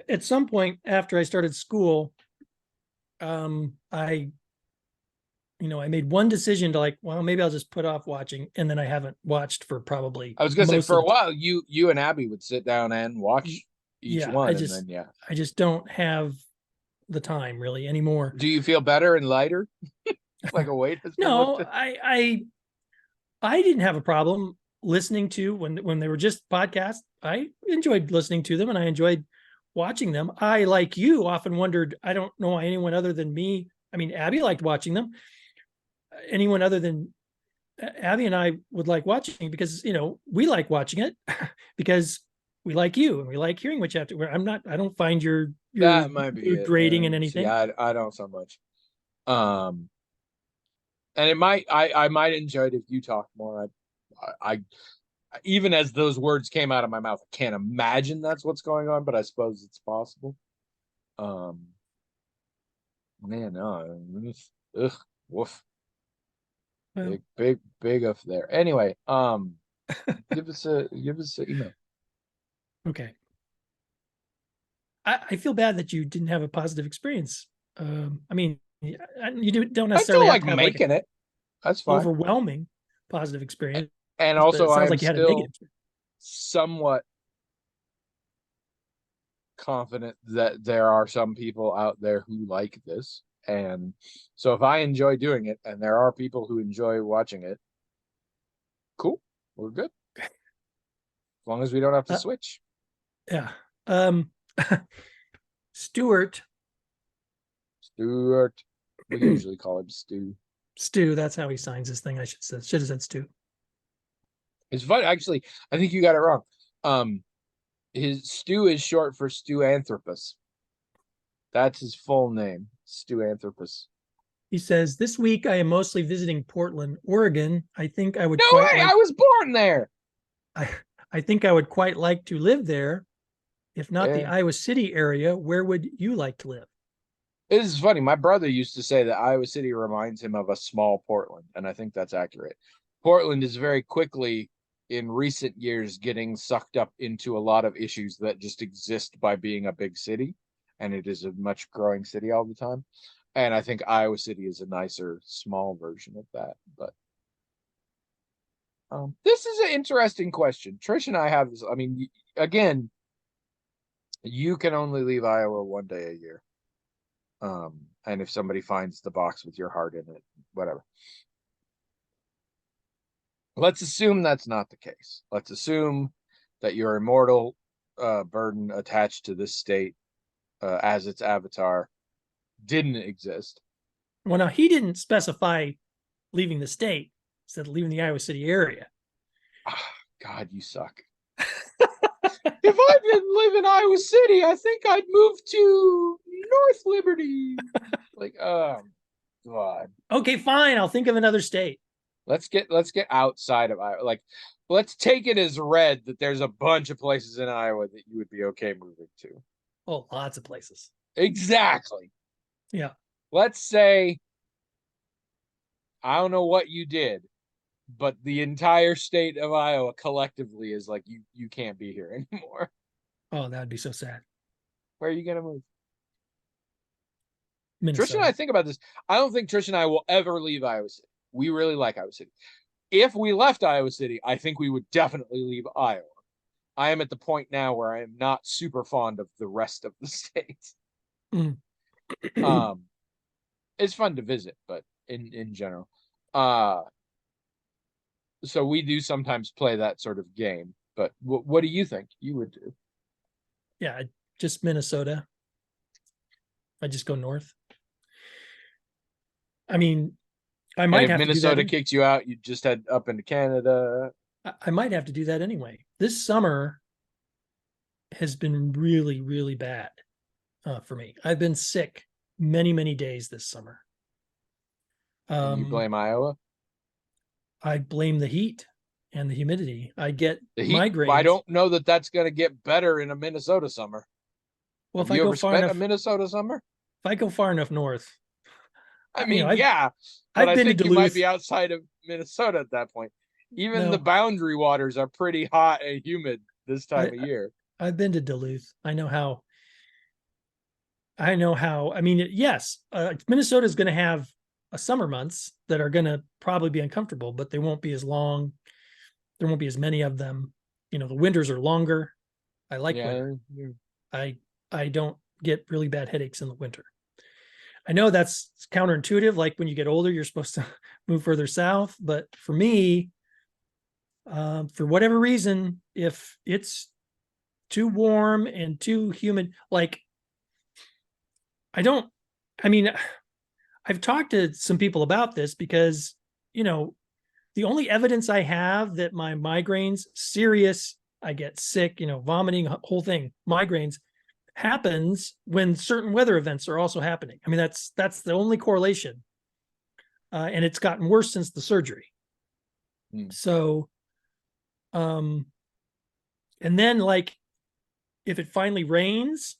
at some point after I started school, I made one decision to like, well, maybe I'll just put off watching, and then I haven't watched for probably. I was gonna say for a while, you and Abby would sit down and watch each one, and then I just don't have the time really anymore. Do you feel better and lighter? Like a weight has been No, lifted. I didn't have a problem listening to when they were just podcasts. I enjoyed listening to them and I enjoyed watching them. I, like you, often wondered, I don't know anyone other than me. I mean, Abby liked watching them. Anyone other than Abby and I would like watching because, we like watching it because we like you and we like hearing what you have to. I don't find your That might be it. grading in See, anything. I don't so much. And I might enjoy it if you talk more. I even as those words came out of my mouth, I can't imagine that's what's going on, but I suppose it's possible. Man, no, ugh, woof, Well, big up there. Anyway, give us an email. okay. I feel bad that you didn't have a positive experience. I mean, don't I still necessarily have like to have like making it. That's an fine. overwhelming positive experience, And but it also, I sounds am like you had a still negative experience. somewhat confident that there are some people out there who like this. And so if I enjoy doing it and there are people who enjoy watching it, cool, we're good. As long as we don't have to switch. Yeah. Stuart. We usually call him Stu, that's how he signs his thing. I should have said Stu. It's funny, actually. I think you got it wrong. His Stu is short for Stuanthropus. That's his full name, Stuanthropus. He says, "This week I am mostly visiting Portland, Oregon. I think I would No quite way! like I was born there. I think I would quite like to live there. If not the Yeah. Iowa City area, where would you like to live?" It is funny. My brother used to say that Iowa City reminds him of a small Portland, and I think that's accurate. Portland is very quickly, in recent years, getting sucked up into a lot of issues that just exist by being a big city, and it is a much growing city all the time. And I think Iowa City is a nicer, small version of that. But this is an interesting question. Trish and I have this. I mean, again, you can only leave Iowa one day a year. And if somebody finds the box with your heart in it, whatever. Let's assume that's not the case. Let's assume that your immortal burden attached to this state as its avatar didn't exist. Well, now he didn't specify leaving the state, he said leaving the Iowa City area. God, you suck. If I didn't live in Iowa City, I think I'd move to North Liberty. Like, God. Okay, fine. I'll think of another state. Let's get outside of Iowa. Like, let's take it as read that there's a bunch of places in Iowa that you would be okay moving to. Oh, lots of places. Exactly. Yeah. Let's say, I don't know what you did, but the entire state of Iowa collectively is like, you can't be here anymore. Oh, that would be so sad. Where are you gonna move? Minnesota. Trish and I think about this. I don't think Trish and I will ever leave Iowa City. We really like Iowa City. If we left Iowa City, I think we would definitely leave Iowa. I am at the point now where I am not super fond of the rest of the state. It's fun to visit, but in general. So we do sometimes play that sort of game. But what do you think you would do? Yeah, just Minnesota. I just go north. I mean, I might have Minnesota to do that. kicked you out, you just head up into Canada. I might have to do that anyway. This summer has been really, really bad for me. I've been sick many, many days this summer. And you blame Iowa? I blame the heat and the humidity. I get The heat, migraines. I don't know that that's going to get better in a Minnesota summer. Well, Have you ever spent a Minnesota summer? If I go far enough north, I mean, yeah, but I think you might be outside of Minnesota at that point. Even the boundary waters are pretty hot and humid this time of year. I've been to Duluth. I know how. I mean, yes, Minnesota is going to have summer months that are going to probably be uncomfortable, but they won't be as long. There won't be as many of them. The winters are longer. I like winter. I don't get really bad headaches in the winter. I know that's counterintuitive. Like when you get older, you're supposed to move further south. But for me, for whatever reason, if it's too warm and too humid, like I don't, I mean, I've talked to some people about this because, you know, the only evidence I have that my migraines, serious, I get sick, you know, vomiting, whole thing, migraines happens when certain weather events are also happening. I mean, that's the only correlation. And it's gotten worse since the surgery. Hmm. So, um, and then like if it finally rains,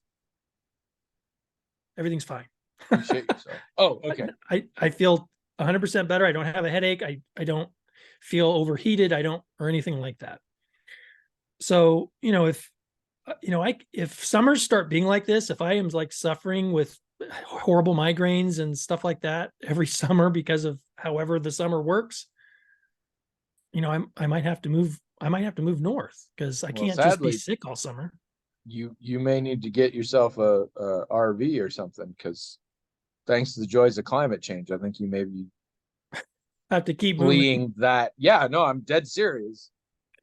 everything's fine. You shit yourself. Oh, okay. I feel 100% better. I don't have a headache. I don't feel overheated. I don't, or anything like that. So, you know, if summers start being like this, if I am like suffering with horrible migraines and stuff like that every summer because of however the summer works, you know, I might have to move. I might have to move north because I Well, can't just be sadly, sick all summer. you may need to get yourself a RV or something, because thanks to the joys of climate change, I think you may be I have to keep moving. fleeing that. Yeah, no, I'm dead serious.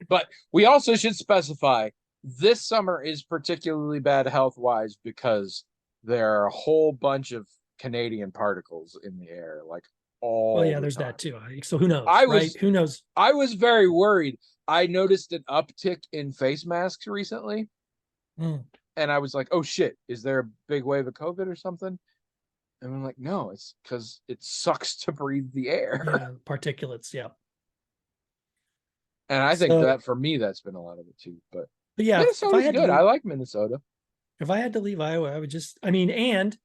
But we also should specify this summer is particularly bad health wise because there are a whole bunch of Canadian particles in the air, like Well, all yeah, the there's time. that too. So who knows, I right? was Who knows? I was very worried. I noticed an uptick in face masks recently, Mm, and I was like, "Oh shit, is there a big wave of COVID or something?" And I'm like, "No, it's because it sucks to breathe the air." yeah, particulates. Yeah. And I think So, that for me, that's been a lot of it too. But but yeah, if I Minnesota's had to good. I leave, like Minnesota. if I had to leave Iowa, I would just, I mean, and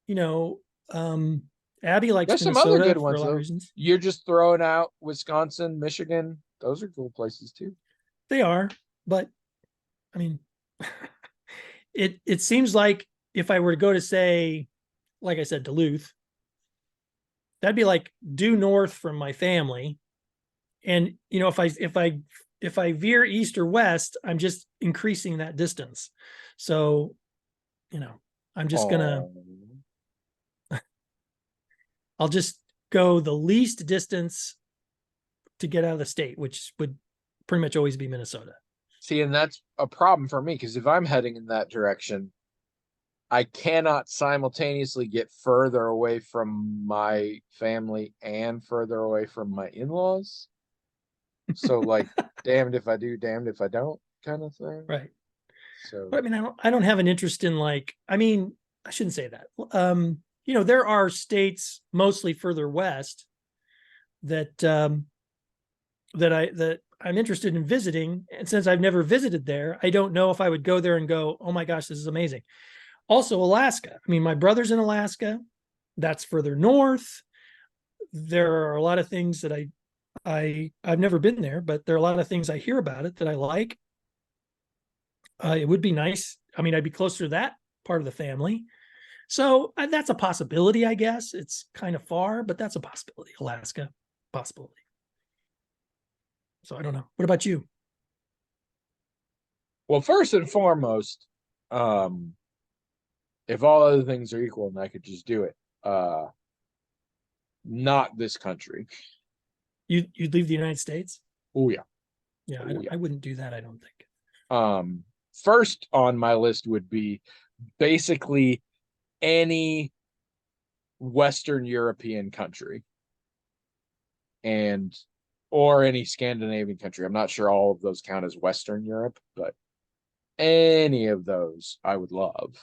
you know, um, Abby likes There's some other Minnesota good for a ones lot of though. reasons. You're just throwing out Wisconsin, Michigan. Those are cool places too. They are, but I mean, it seems like if I were to go to say, like I said, Duluth, that'd be like due north from my family. And you know, if I veer east or west, I'm just increasing that distance. So, you know, I'm just gonna Oh, I'll just go the least distance to get out of the state, which would pretty much always be Minnesota. see, and that's a problem for me because if I'm heading in that direction, I cannot simultaneously get further away from my family and further away from my in-laws. So, like, damned if I do, damned if I don't, kind of thing. Right. So, But I mean, I don't have an interest in like, I mean, I shouldn't say that. You know, there are states mostly further west that that I'm interested in visiting. And since I've never visited there, I don't know if I would go there and go, oh my gosh, this is amazing. Also, Alaska. I mean, my brother's in Alaska. That's further north. There are a lot of things that I've never been there, but there are a lot of things I hear about it that I like. It would be nice. I mean, I'd be closer to that part of the family. So that's a possibility, I guess. It's kind of far, but that's a possibility. Alaska, possibility. So I don't know. What about you? well, first and foremost, um, if all other things are equal and I could just do it, not this country. You'd leave the United States? Oh yeah. Yeah, Oh I yeah. wouldn't do that. I don't think. First on my list would be basically any Western European country and or any Scandinavian country. I'm not sure all of those count as Western Europe, but any of those I would love.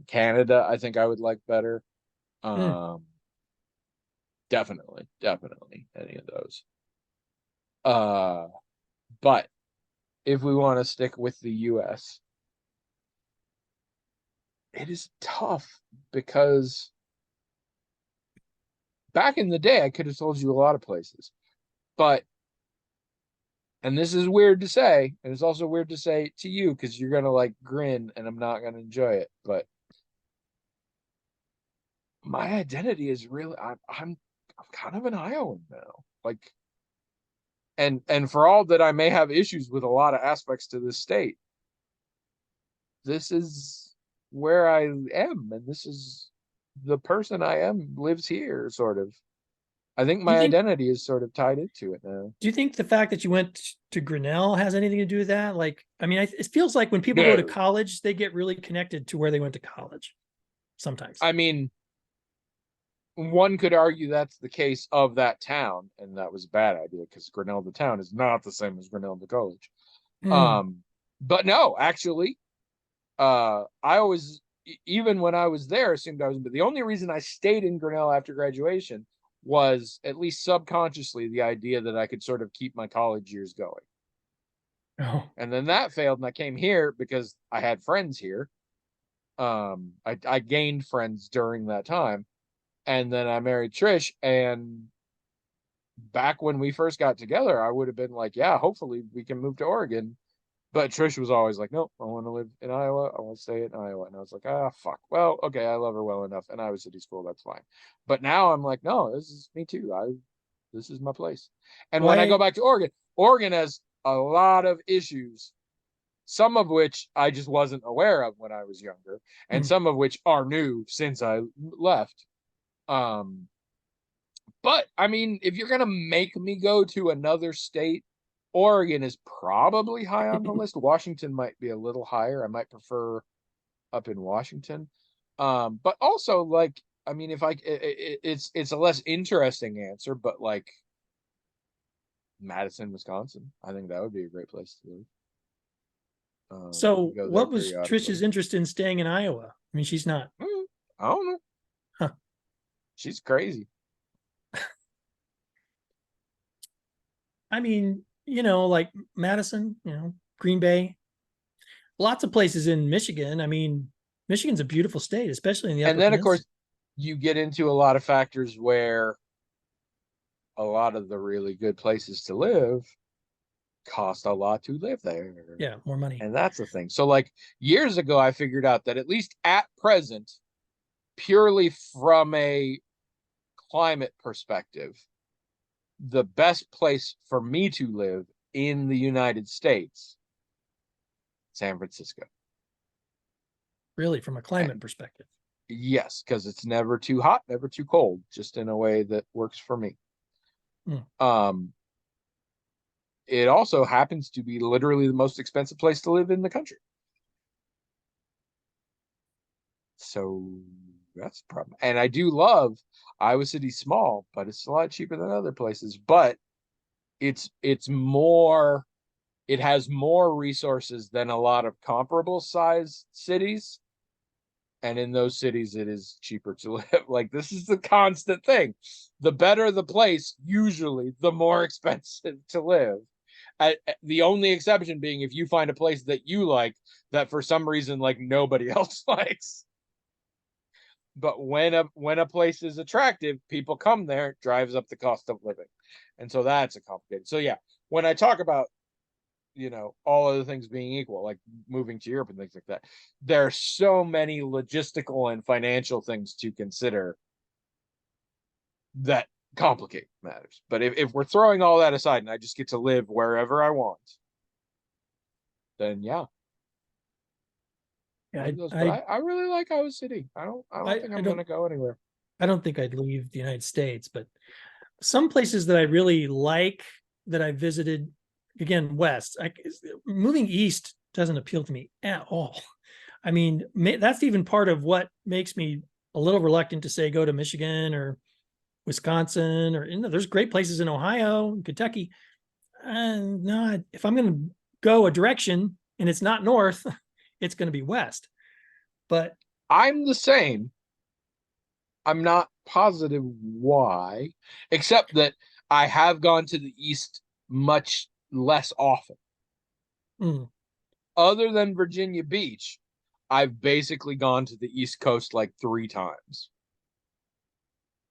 Canada, I think I would like better. Hmm. Um, definitely any of those. Uh, but if we want to stick with the US, it is tough because back in the day I could have told you a lot of places. But and this is weird to say, and it's also weird to say to you because you're gonna like grin and I'm not gonna enjoy it. But my identity is really I'm kind of an Iowan now. Like and for all that I may have issues with a lot of aspects to this state, this is where I am, and this is the person I am lives here, sort of. I think Do you my think identity is sort of tied into it now. do you think the fact that you went to Grinnell has anything to do with that? Like, I mean, it feels like when people go to No, college, they get really connected to where they went to college sometimes. I mean, one could argue that's the case of that town, and that was a bad idea because Grinnell the town is not the same as Grinnell the college. Mm. Um, but no, actually, I always, even when I was there, assumed I was. But the only reason I stayed in Grinnell after graduation was, at least subconsciously, the idea that I could sort of keep my college years going. Oh, And then that failed, and I came here because I had friends here. I gained friends during that time, and then I married Trish, and back when we first got together, I would have been like, yeah, hopefully we can move to Oregon. But Trish was always like, nope, I want to live in Iowa. I want to stay in Iowa. And I was like, ah, fuck. Well, okay, I love her well enough. And Iowa City School, that's fine. But now I'm like, no, this is me too. This is my place. And when I go why? back to Oregon, Oregon has a lot of issues, some of which I just wasn't aware of when I was younger, and Mm. some of which are new since I left. Um, but I mean, if you're gonna make me go to another state, Oregon is probably high on the list. Washington might be a little higher. I might prefer up in Washington. But also, like, I mean, if it's a less interesting answer, but like Madison, Wisconsin, I think that would be a great place to live. So, Go there what was periodically. Trish's interest in staying in Iowa? I mean, she's not. I don't know. Huh. She's crazy. I mean, like Madison, Green Bay, lots of places in Michigan. I mean, Michigan's a beautiful state, especially in the And Upper then, of course, Peninsula. you get into a lot of factors where a lot of the really good places to live cost a lot to live there. Yeah, more money. And that's the thing. So, like, years ago, I figured out that, at least at present, purely from a climate perspective, the best place for me to live in the United States, San Francisco. Really, from a climate perspective. Yes, because it's never too hot, never too cold, just in a way that works for me. Mm. Um, it also happens to be literally the most expensive place to live in the country. So that's the problem. And I do love Iowa City small, but it's a lot cheaper than other places. But it's more, it has more resources than a lot of comparable size cities. And in those cities, it is cheaper to live. Like, this is the constant thing. The better the place, usually, the more expensive to live. The only exception being if you find a place that you like that for some reason like nobody else likes. But when a place is attractive, people come there, it drives up the cost of living. And so that's a complicated. So yeah, when I talk about, all other things being equal, like moving to Europe and things like that, there are so many logistical and financial things to consider that complicate matters. But if we're throwing all that aside and I just get to live wherever I want, then yeah, Yeah, one of those. But I really like Iowa City. I don't think I I'm gonna go anywhere. I don't think I'd leave the United States, but some places that I really like that I visited, again, west. Moving east doesn't appeal to me at all. I mean, that's even part of what makes me a little reluctant to say go to Michigan or Wisconsin, or there's great places in Ohio, Kentucky. No, if I'm going to go a direction and it's not north, it's going to be west. But I'm the same. I'm not positive why, except that I have gone to the east much less often. mm, Other than Virginia Beach, I've basically gone to the East Coast like 3 times.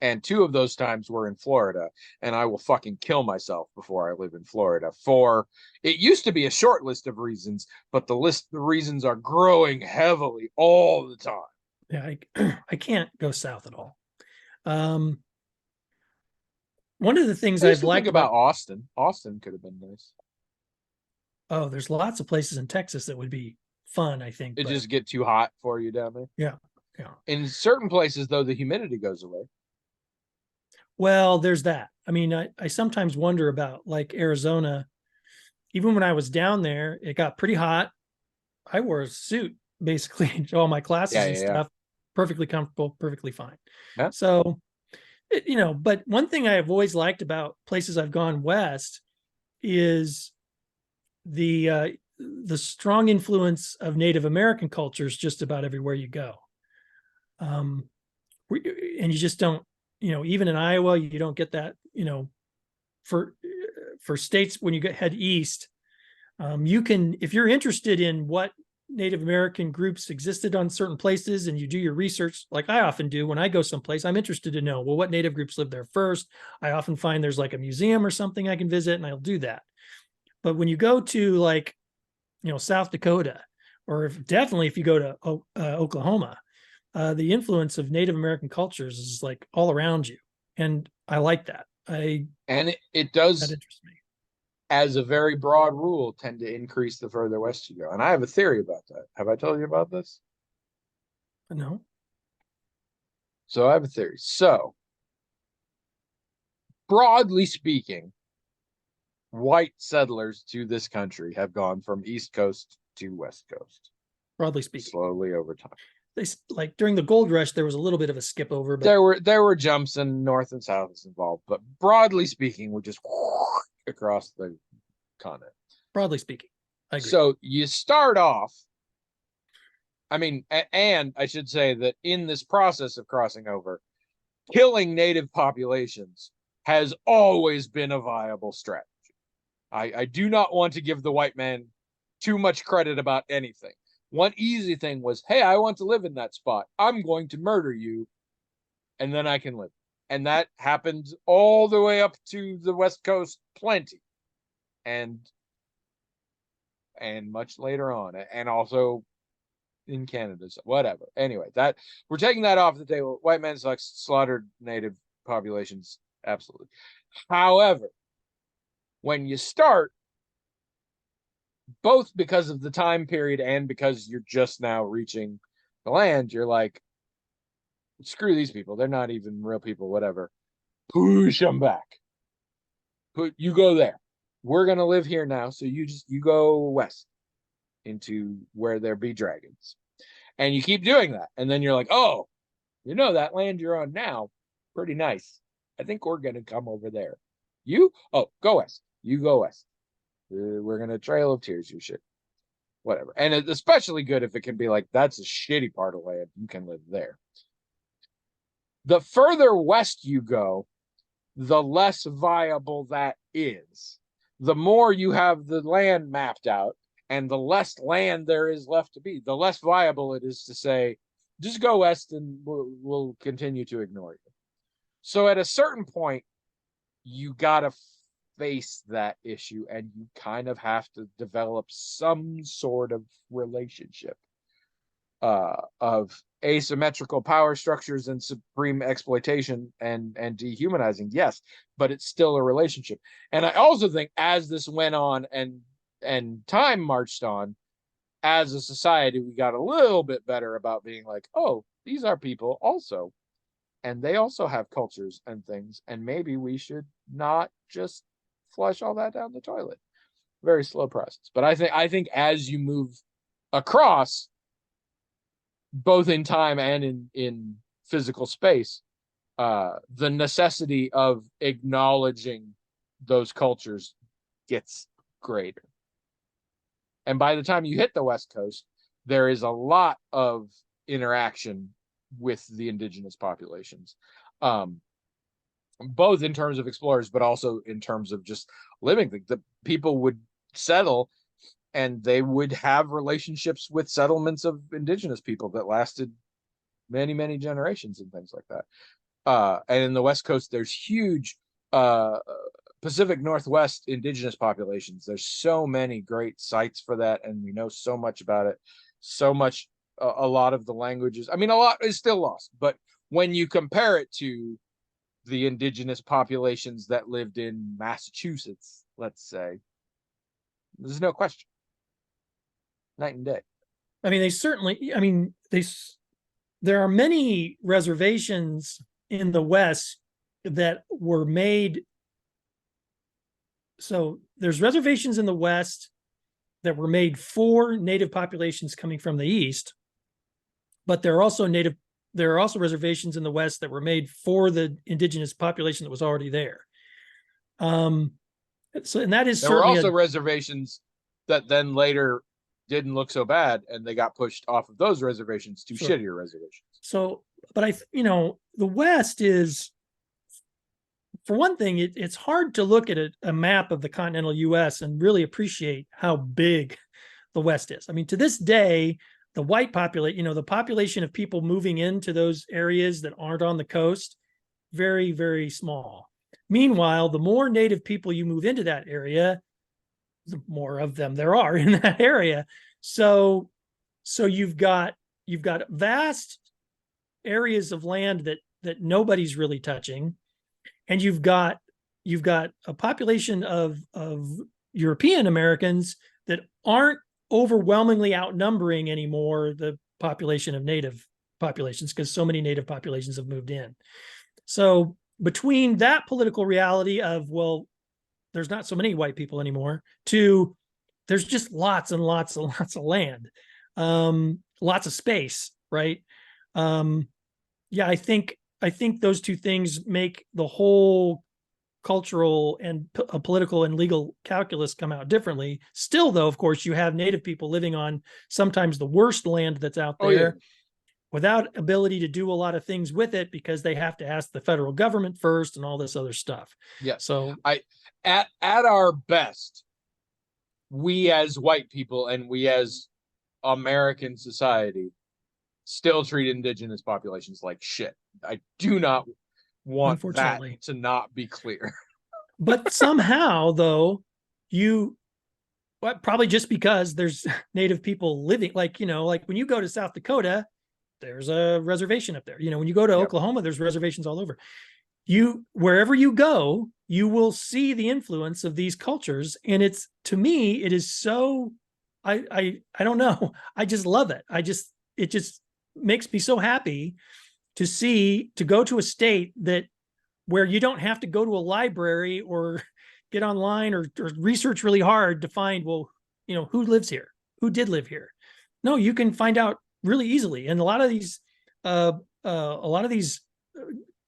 And 2 of those times were in Florida, and I will fucking kill myself before I live in Florida. For it used to be a short list of reasons, but the reasons are growing heavily all the time. yeah, I can't go south at all. Um, one of the things I used I've to think liked about about Austin. Austin could have been nice. there's lots of places in Texas that would be fun, I think, It but just get too hot for you down there. yeah. Yeah. In certain places, though, the humidity goes away. Well, there's that. I mean, I sometimes wonder about like Arizona. Even when I was down there, it got pretty hot. I wore a suit basically to all my classes Yeah, and yeah, yeah. stuff. Perfectly comfortable, perfectly fine. Yeah. So, but one thing I have always liked about places I've gone west is the strong influence of Native American cultures just about everywhere you go. Um, and you just don't, even in Iowa, you don't get that, for states when you head east. You can, if you're interested in what Native American groups existed on certain places and you do your research, like I often do when I go someplace, I'm interested to know, well, what Native groups lived there first. I often find there's like a museum or something I can visit and I'll do that. But when you go to like, South Dakota, or definitely if you go to Oklahoma, the influence of Native American cultures is like all around you. And I like that. And it That does, interests me. as a very broad rule, tend to increase the further west you go. And I have a theory about that. Have I told you about this? No. So I have a theory. So, broadly speaking, white settlers to this country have gone from East Coast to West Coast Broadly speaking, slowly over time. they like during the gold rush, there was a little bit of a skip over, but There were jumps and north and south is involved, but broadly speaking, we're just across the continent. broadly speaking, I agree. So you start off, I mean, and I should say that in this process of crossing over, killing native populations has always been a viable strategy. I do not want to give the white man too much credit about anything. One easy thing was, hey, I want to live in that spot. I'm going to murder you, and then I can live. And that happened all the way up to the West Coast, plenty. And much later on, and also in Canada, so whatever. Anyway, that we're taking that off the table. White men slaughtered native populations, absolutely. However, when you start, both because of the time period and because you're just now reaching the land, you're like, screw these people. They're not even real people, whatever. Push them back. You go there. We're gonna live here now, so you go west into where there be dragons. And you keep doing that. And then you're like, oh, that land you're on now, pretty nice. I think we're gonna come over there. You? Oh, go west. You go west. We're gonna Trail of Tears, you shit. Whatever. And it's especially good if it can be like, that's a shitty part of land. You can live there. The further west you go, the less viable that is. The more you have the land mapped out and the less land there is left to be, the less viable it is to say, just go west and we'll continue to ignore you. So at a certain point, you got to face that issue and you kind of have to develop some sort of relationship of asymmetrical power structures and supreme exploitation and dehumanizing, yes, but it's still a relationship. And I also think as this went on and time marched on, as a society, we got a little bit better about being like, oh, these are people also, and they also have cultures and things, and maybe we should not just flush all that down the toilet. Very slow process, but I think as you move across, both in time and in physical space, the necessity of acknowledging those cultures gets greater. And by the time you hit the West Coast, there is a lot of interaction with the indigenous populations, both in terms of explorers, but also in terms of just living. The people would settle and they would have relationships with settlements of indigenous people that lasted many, many generations and things like that. And in the West Coast, there's huge Pacific Northwest indigenous populations. There's so many great sites for that, and we know so much about it. So much, a lot of the languages. I mean, a lot is still lost, but when you compare it to the indigenous populations that lived in Massachusetts, let's say, there's no question, night and day. I mean, they certainly, I mean, there are many reservations in the West that were made. So there's reservations in the West that were made for native populations coming from the East, but there are also reservations in the West that were made for the indigenous population that was already there. So, and that is There were certainly also reservations that then later didn't look so bad, and they got pushed off of those reservations to Sure. shittier reservations. So, but the West is, for one thing, it's hard to look at a map of the continental US and really appreciate how big the West is. I mean, to this day, the white population, the population of people moving into those areas that aren't on the coast, very, very small. Meanwhile, the more native people you move into that area, the more of them there are in that area. So you've got vast areas of land that nobody's really touching, and you've got a population of European Americans that aren't overwhelmingly outnumbering anymore the population of native populations, because so many native populations have moved in. So between that political reality of, well, there's not so many white people anymore, to there's just lots and lots and lots of land, lots of space, right? Yeah, I think those two things make the whole cultural and political and legal calculus come out differently. Still, though, of course, you have native people living on sometimes the worst land that's out there, without ability to do a lot of things with it because they have to ask the federal government first and all this other stuff. Yeah. So at our best, we as white people and we as American society still treat indigenous populations like shit. I do not want that to not be clear. But somehow, though, probably just because there's native people living, like when you go to South Dakota, there's a reservation up there. When you go to Oklahoma, there's reservations all over. Wherever you go, you will see the influence of these cultures. And to me, it is so, I don't know. I just love it. It just makes me so happy to go to a state where you don't have to go to a library or get online or research really hard to find, well, who lives here, who did live here. No, you can find out really easily. And a lot of these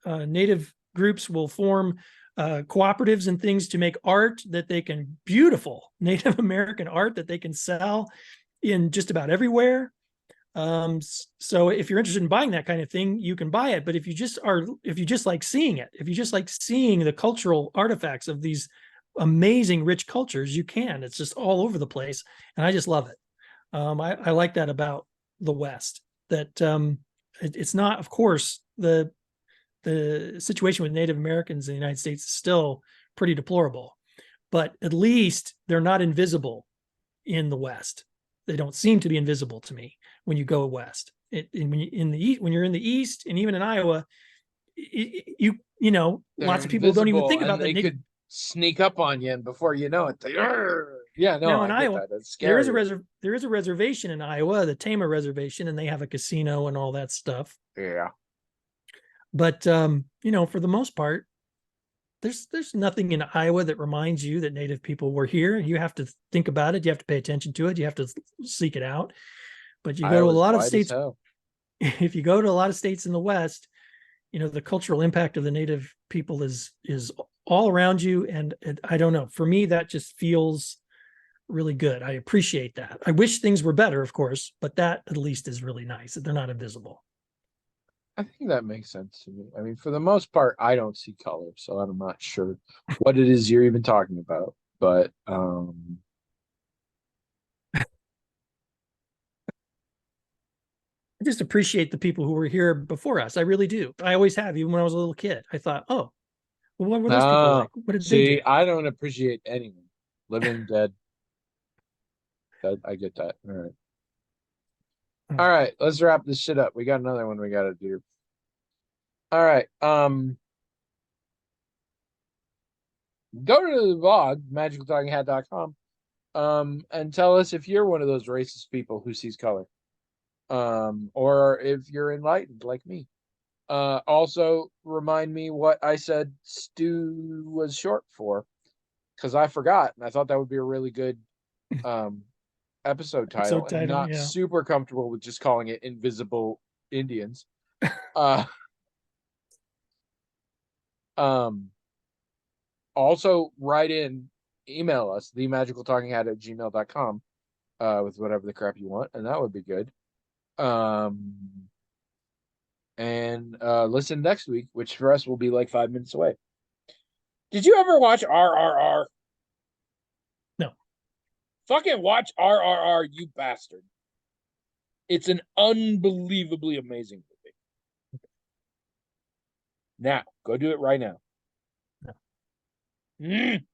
native groups will form cooperatives and things to make art that they can, beautiful Native American art that they can sell in just about everywhere. So if you're interested in buying that kind of thing, you can buy it. But if you just like seeing it, if you just like seeing the cultural artifacts of these amazing, rich cultures, you can. It's just all over the place. And I just love it. I like that about the West, that it's not, of course, the situation with Native Americans in the United States is still pretty deplorable, but at least they're not invisible in the West. They don't seem to be invisible to me when you go west. When you're in the East, and even in Iowa, lots of people don't even think about that. They could sneak up on you, and before you know it, now in Iowa, that's scary. There is a reservation in Iowa, the Tama Reservation, and they have a casino and all that stuff. Yeah. But for the most part, there's nothing in Iowa that reminds you that Native people were here. You have to think about it. You have to pay attention to it. You have to seek it out. But you go to a lot of states. If you go to a lot of states in the West, the cultural impact of the Native people is all around you. And I don't know. For me, that just feels really good. I appreciate that. I wish things were better, of course, but that at least is really nice that they're not invisible. I think that makes sense to me. I mean, for the most part, I don't see color, so I'm not sure what it is you're even talking about. But I just appreciate the people who were here before us. I really do. I always have, even when I was a little kid. I thought, oh, well, what were those people like? What did they do? I don't appreciate anyone, living, dead. I get that. All right. All right, let's wrap this shit up. We got another one we got to do. All right. Go to the blog, magicaltalkinghat.com, and tell us if you're one of those racist people who sees color. Or if you're enlightened like me. Also remind me what I said stew was short for, because I forgot, and I thought that would be a really good um episode title, Episode and title, not yeah. super comfortable with just calling it Invisible Indians. Uh um Also write in, email us, themagicaltalkinghat@gmail.com, with whatever the crap you want, and that would be good. Um and listen next week, which for us will be like 5 minutes away. Did you ever watch RRR? No. Fucking watch RRR, you bastard. It's an unbelievably amazing movie. Now, go do it right now. No. Mm.